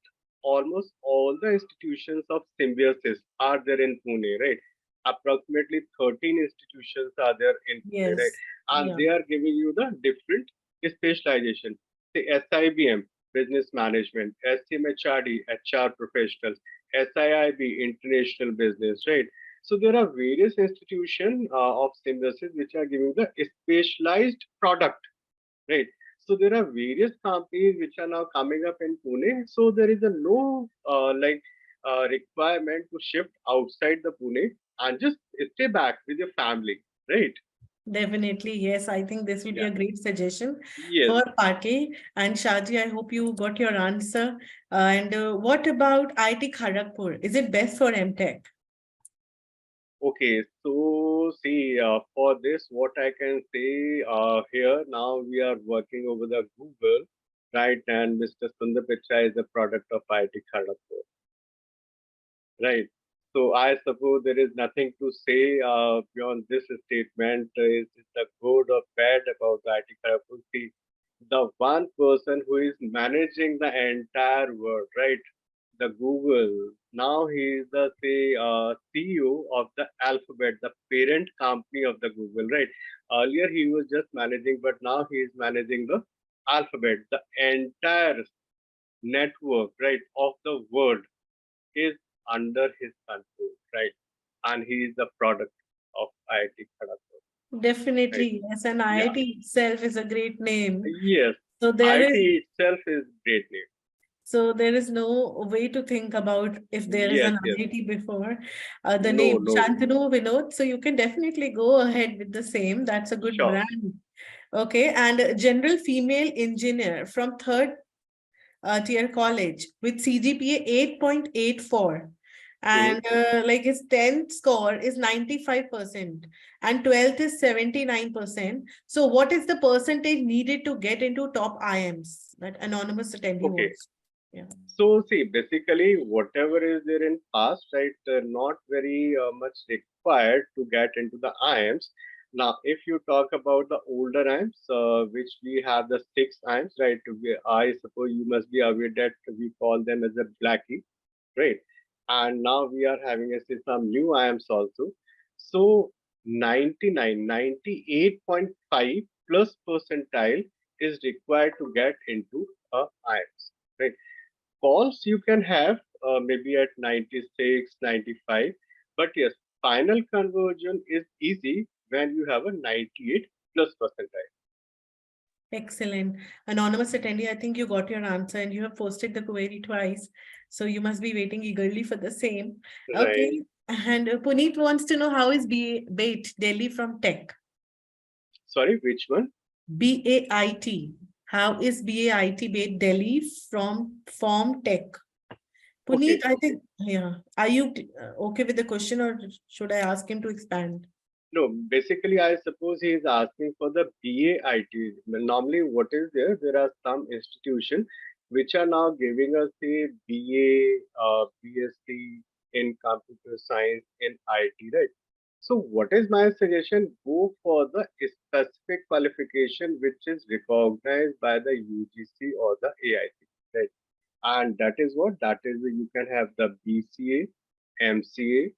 almost all the institutions of symbiosis are there in Pune, right? Approximately 13 institutions are there in Pune, right? Yes. And Yeah. they are giving you the different specialization. Say SIBM, business management, SMHRD, HR professionals, SIIB, international business, right? So there are various institutions of symbiosis which are giving the specialized product, right? So there are various companies which are now coming up in Pune. So there is a no requirement to shift outside the Pune and just stay back with your family, right? Definitely, yes. I think this will be Yeah. a great suggestion Yes. for Parke. And Shaji, I hope you got your answer. And what about IT Kharagpur? Is it best for MTech? Okay. So see, for this, what I can say here now we are working over the Google, right? And Mr. Sundar Pichai is a product of IIT Kharagpur. Right. So I suppose there is nothing to say beyond this statement. Is it the good or bad about the IT Kharagpur? See, the one person who is managing the entire world, right? The Google. Now he is the say CEO of the Alphabet, the parent company of the Google, right? Earlier he was just managing, but now he is managing the Alphabet, the entire network, right, of the world is under his control, right? And he is the product of IIT Kharagpur, right? Definitely, yes. And Yeah. IIT itself is a great name. Yes. So there is IIT itself is great name. So there is no way to think about if there is Yes, an yes. IIT before the No, name no. Shantanu Vinod. So you can definitely go ahead with the same. That's a good Sure. brand. Okay. And general female engineer from third tier college with CGPA 8.84. Hmm. And like his 10th score is 95% and 12th is 79%. So what is the percentage needed to get into top IMs? That anonymous attendee Okay. wants. Yeah. So see, basically, whatever is there in past, right, not very much required to get into the IIMs. Now, if you talk about the older IIMs, which we have the six IIMs, right? I suppose you must be aware that we call them as a blackie, right? And now we are having some new IIMs also. So 98.5 plus percentile is required to get into a IIMs, right? Calls you can have maybe at 96, 95, but yes, final conversion is easy when you have a 98 plus percentile. Excellent. Anonymous attendee, I think you got your answer and you have posted the query twice. So you must be waiting eagerly for the same. Right. Okay. And Puneet wants to know how is BAIT Delhi from Tech? Sorry, which one? BAIT. How is BAIT BAIT Delhi from Tech? Puneet, Okay. I think, yeah. Are you okay with the question or should I ask him to expand? No, basically, I suppose he is asking for the BAIT. Normally, what is there? There are some institutions which are now giving us the BA, BSc in computer science in IT, right? So, what is my suggestion? Go for the specific qualification which is recognized by the UGC or the AIC, right? And that is what? That is you can have the BCA, MCA,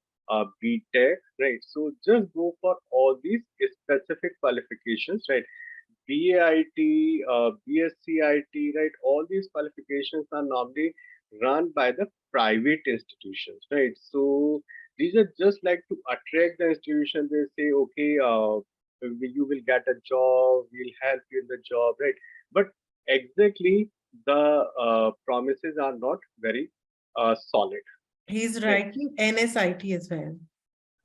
B.Tech, right? So just go for all these specific qualifications, right? BAIT, BSCIT, right? All these qualifications are normally run by the private institutions, right? So these are just like to attract the institution. They say, okay, you will get a job, we'll help you in the job, right? But exactly the promises are not very solid, He's right? writing NSIT as well.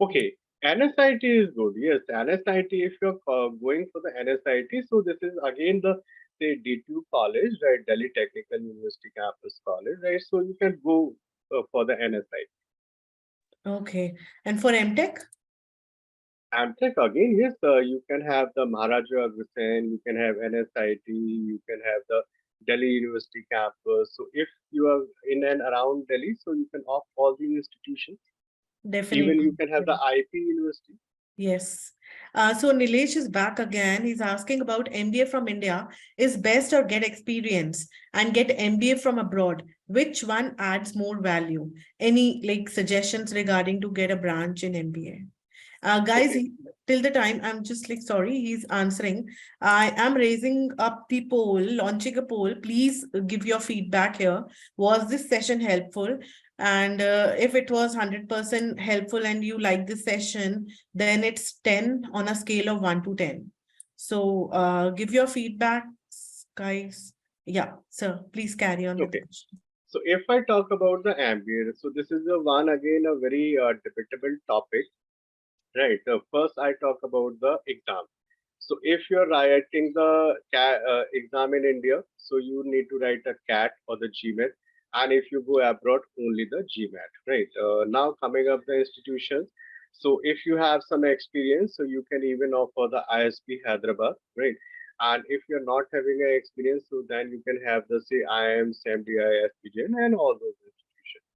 Okay, NSIT is good. Yes, NSIT, if you're going for the NSIT, so this is again the say D2 college, right? Delhi Technical University Campus College, right? So you can go for the NSIT. Okay. And for MTech? MTech again, yes, you can have the Maharaja Aghasen, you can have NSIT, you can have the Delhi University campus. So if you are in and around Delhi, so you can opt all these institutions. Even you Definitely. can have the IP University. Yes. So Nilesh is back again. He's asking about MBA from India is best or get experience and get MBA from abroad. Which one adds more value? Any like suggestions regarding to get a branch in MBA? Guys, Okay. till the time, I'm just like, sorry, he's answering. I am raising up the poll, launching a poll. Please give your feedback here. Was this session helpful? And if it was 100% helpful and you like this session, then it's 10 on a scale of 1 to 10. So give your feedback, guys. Yeah, sir, please carry on with the Okay. question. So if I talk about the MBA, so this is the one again a very debatable topic, right? First, I talk about the exam. So if you're writing the exam in India, so you need to write a CAT or the GMAT, and if you go abroad, only the GMAT, right? Now coming up the institutions. So if you have some experience, so you can even offer the ISB Hyderabad, right? And if you're not having an experience, so then you can have the say IIMs, MDI, SPJN, and all those institutions.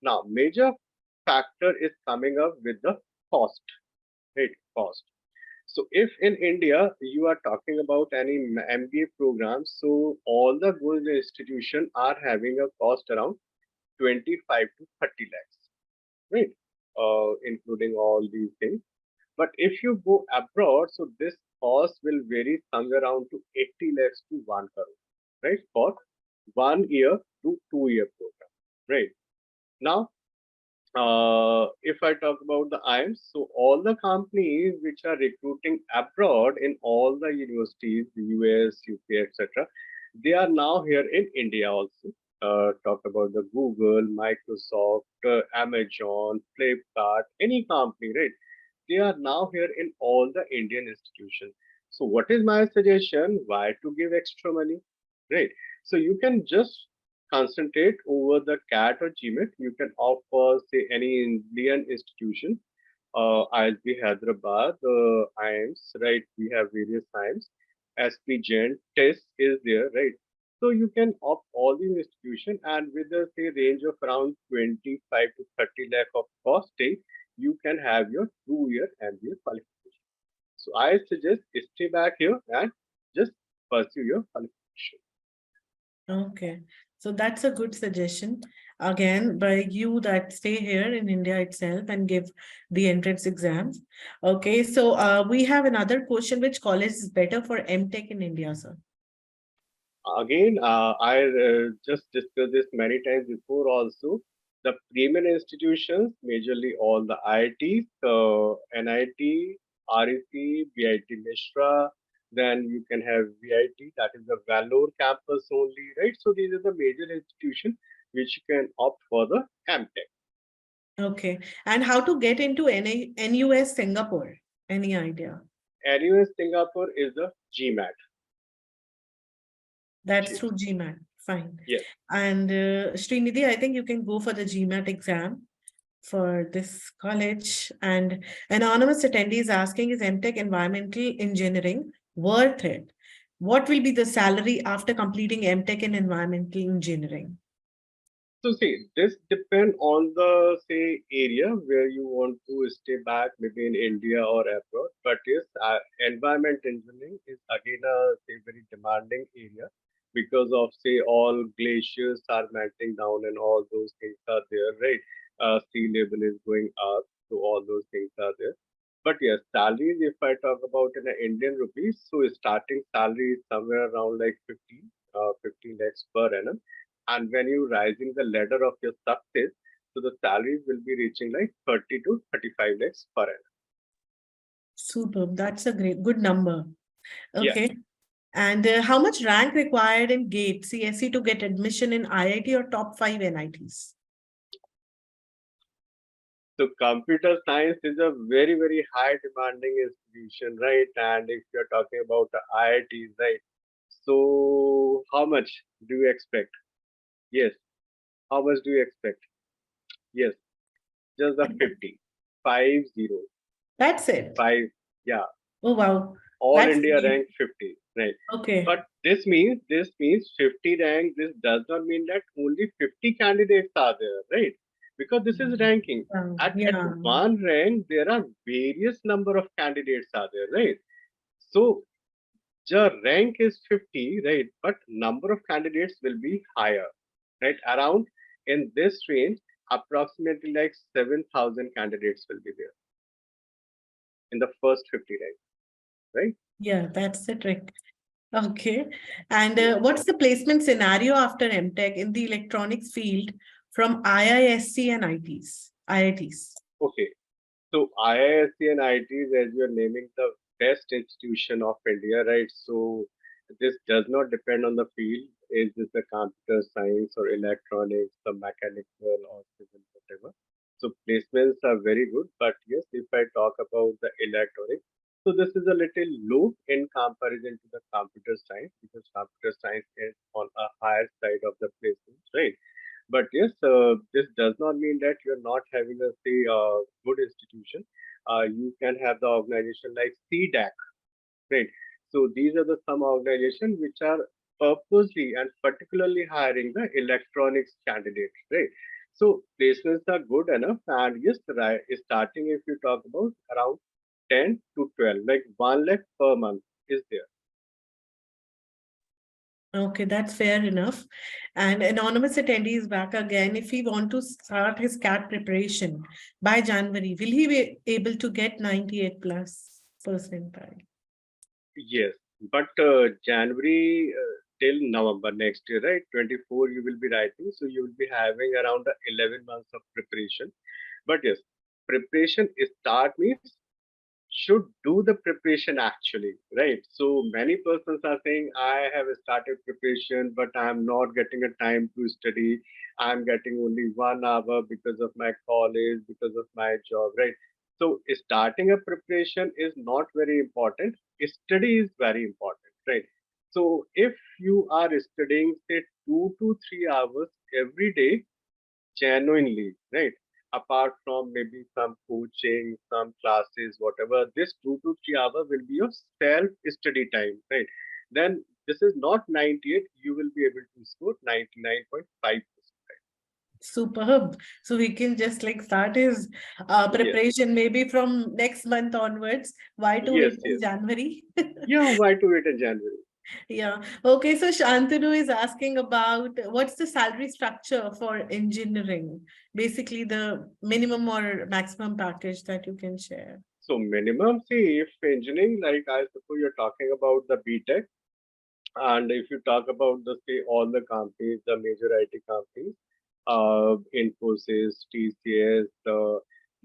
Now, major factor is coming up with the cost, right? Cost. So if in India you are talking about any MBA program, so all the good institutions are having a cost around 25 to 30 lakhs, right? Including all these things. But if you go abroad, so this cost will vary somewhere around to 80 lakhs to 1 crore, right? For 1 year to 2 year program, right? Now, if I talk about the IIMs, so all the companies which are recruiting abroad in all the universities, the US, UK, etc., they are now here in India also. Talk about the Google, Microsoft, Amazon, Flipkart, any company, right? They are now here in all the Indian institutions. So what is my suggestion? Why to give extra money, right? So you can just concentrate over the CAT or GMAT. You can offer, say, any Indian institution, ISB Hyderabad, IIMs, right? We have various IIMs. SP Gen test is there, right? So you can opt all these institutions, and with a say range of around 25 to 30 lakh of costing, you can have your 2 year MBA qualification. So I suggest stay back here and just pursue your qualification. Okay, so that's a good suggestion. Again, by you that stay here in India itself and give the entrance exams. Okay, so we have another question. Which college is better for MTech in India, sir? Again, I just discussed this many times before also. The premium institutions, majorly all the IITs, NIT, REC, BIT Mishra, then you can have VIT, that is the Vellore campus only, right? So these are the major institutions which you can opt for the MTech. Okay, and how to get into NUS Singapore? Any idea? NUS Singapore is the GMAT. That's through GMAT. Fine. Yes. And Srinidhi, I think you can go for the GMAT exam for this college. And an anonymous attendee is asking, is MTech environmental engineering worth it? What will be the salary after completing MTech in environmental engineering? So see, this depend on the say area where you want to stay back, maybe in India or abroad. But yes, environment engineering is again a say very demanding area because of say all glaciers are melting down and all those things are there, right? Sea level is going up, so all those things are there. But yes, salaries, if I talk about in a Indian rupees, so starting salary is somewhere around like 15 lakhs per annum. And when you rising the ladder of your success, so the salaries will be reaching like 30 to 35 lakhs per annum. Superb. That's a good number. Yeah. Okay. And how much rank required in GATE, CSE to get admission in IIT or top 5 NITs? So computer science is a very, very high demanding institution, right? And if you're talking about the IITs, right? So how much do you expect? Yes. How much do you expect? Yes. Just the 50. 50. That's it. 5. Yeah. Oh, wow. All That's India rank 50, right? okay. But this means 50 rank. This does not mean that only 50 candidates are there, right? Because this is ranking. At Yeah. one rank, there are various number of candidates are there, right? So the rank is 50, right? But number of candidates will be higher, right? Around in this range, approximately like 7,000 candidates will be there in the first 50 rank, right? Yeah, that's the trick. Okay. And Yeah. what's the placement scenario after MTech in the electronics field from IISc and IITs? Okay. So IISc and IITs, as you are naming the best institution of India, right? So this does not depend on the field. Is this the computer science or electronics, the mechanical or civil, whatever? So placements are very good, but yes, if I talk about the electronics, so this is a little low in comparison to the computer science because computer science is on a higher side of the placements, right? But yes, this does not mean that you're not having a say good institution. You can have the organization like CDAC, right? So these are the some organizations which are purposely and particularly hiring the electronics candidates, right? So placements are good enough, and yes, right, starting if you talk about around 10 to 12, like 1 lakh per month is there. Okay, that's fair enough. And anonymous attendee is back again. If he want to start his CAT preparation by January, will he be able to get 98 plus percentile? Yes, but January till November next year, right? 24 you will be writing, so you will be having around 11 months of preparation. But yes, preparation start means should do the preparation actually, right? So many persons are saying, I have started preparation, but I'm not getting a time to study. I'm getting only 1 hour because of my college, because of my job, right? So starting a preparation is not very important. Study is very important, right? So if you are studying, say, 2 to 3 hours every day, genuinely, right? Apart from maybe some coaching, some classes, whatever, this 2 to 3 hours will be your self study time, right? Then this is not 98, you will be able to score 99.5%. Superb. So we can just like start his Yes, preparation maybe from next month onwards. Why to yes, wait till yes. January? Yeah, why to wait in January? Yeah. Okay. So Shantanu is asking about what's the salary structure for engineering? Basically, the minimum or maximum package that you can share. So minimum, see, if engineering, like I suppose you're talking about the B.Tech, and if you talk about the say all the companies, the major IT companies, Infosys, TCS,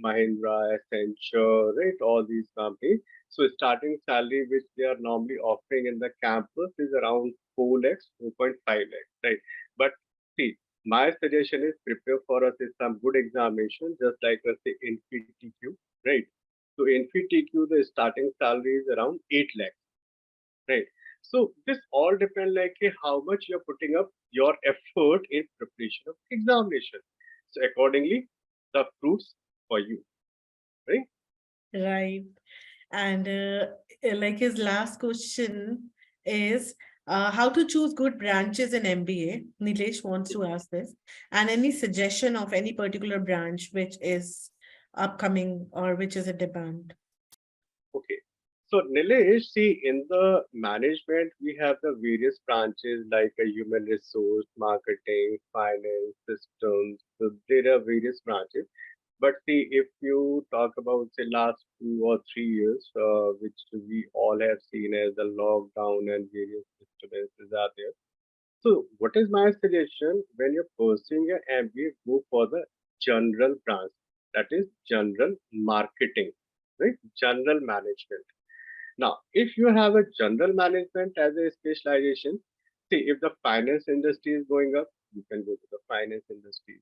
Mahindra, Accenture, right, all these companies. So starting salary which they are normally offering in the campus is around 4 lakhs, 4.5 lakhs, right? But see, my suggestion is prepare for us is some good examination, just like let's say NPTQ, right? So NPTQ, the starting salary is around 8 lakhs, right? So this all depend like how much you're putting up your effort in preparation of examination. So accordingly, the fruits for you, right? Right. And like his last question is how to choose good branches in MBA. Nilesh wants to ask this. And any suggestion of any particular branch which is upcoming or which is a demand. Okay. So Nilesh, see in the management we have the various branches like a human resource, marketing, finance, systems. So there are various branches. But see, if you talk about say last 2 or 3 years, which we all have seen as the lockdown and various disturbances are there. So, what is my suggestion when you're pursuing your MBA? Go for the general branch, that is general marketing, right? General management. Now, if you have a general management as a specialization, see if the finance industry is going up, you can go to the finance industry.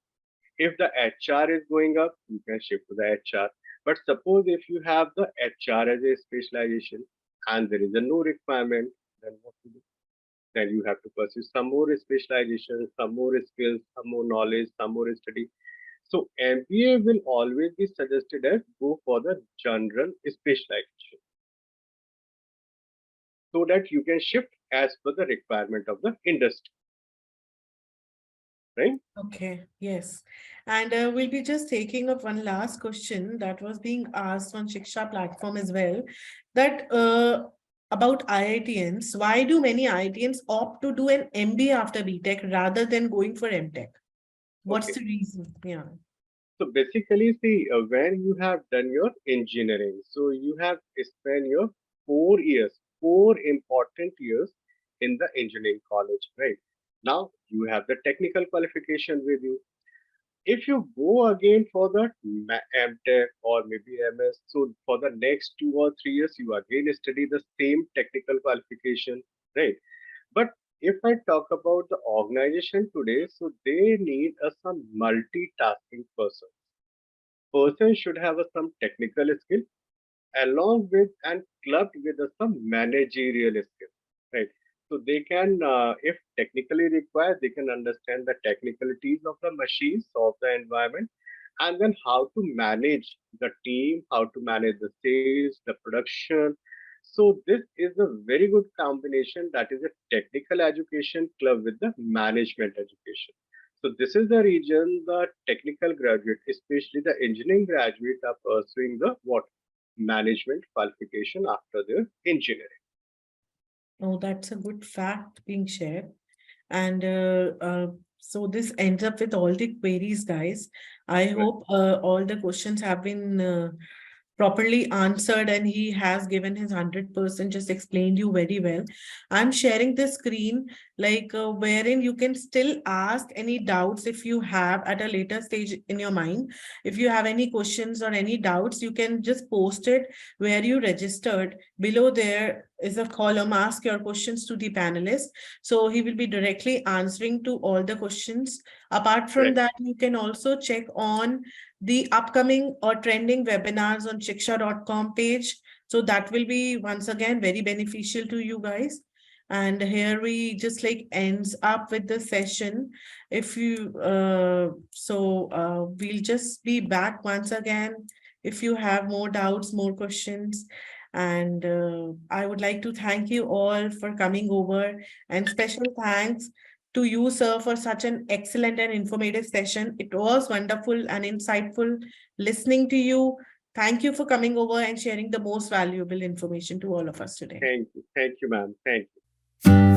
If the HR is going up, you can shift to the HR. But suppose if you have the HR as a specialization and there is a no requirement, then what to do? Then you have to pursue some more specialization, some more skills, some more knowledge, some more study. So MBA will always be suggested as go for the general specialization so that you can shift as per the requirement of the industry, right? Okay, yes. And we'll be just taking up one last question that was being asked on Shiksha platform as well. That about IITians, why do many IITians opt to do an MBA after B.Tech rather than going for M.Tech? What's Okay. the reason? Yeah. So basically, see, when you have done your engineering, so you have spent your 4 years, 4 important years in the engineering college, right? Now you have the technical qualification with you. If you go again for the MTech or maybe MS, so for the next 2 or 3 years, you again study the same technical qualification, right? But if I talk about the organization today, so they need some multitasking person should have some technical skill along with and clubbed with some managerial skills, right? So they can, if technically required, they can understand the technicalities of the machines of the environment, and then how to manage the team, how to manage the sales, the production. So this is a very good combination. That is a technical education club with the management education. So this is the region the technical graduate, especially the engineering graduate, are pursuing the what management qualification after their engineering. Oh, that's a good fact being shared. And so this ends up with all the queries, guys. I Right. hope all the questions have been properly answered and he has given his 100%, just explained you very well. I'm sharing the screen wherein you can still ask any doubts if you have at a later stage in your mind. If you have any questions or any doubts, you can just post it where you registered. Below there is a column, ask your questions to the panelist. So he will be directly answering to all the questions. Apart from Correct. that, you can also check on the upcoming or trending webinars on shiksha.com page. So that will be once again very beneficial to you guys. And here we just ends up with the session. If you we'll just be back once again if you have more doubts, more questions. And I would like to thank you all for coming over, and special thanks to you, sir, for such an excellent and informative session. It was wonderful and insightful listening to you. Thank you for coming over and sharing the most valuable information to all of us today. Thank you. Thank you, ma'am. Thank you.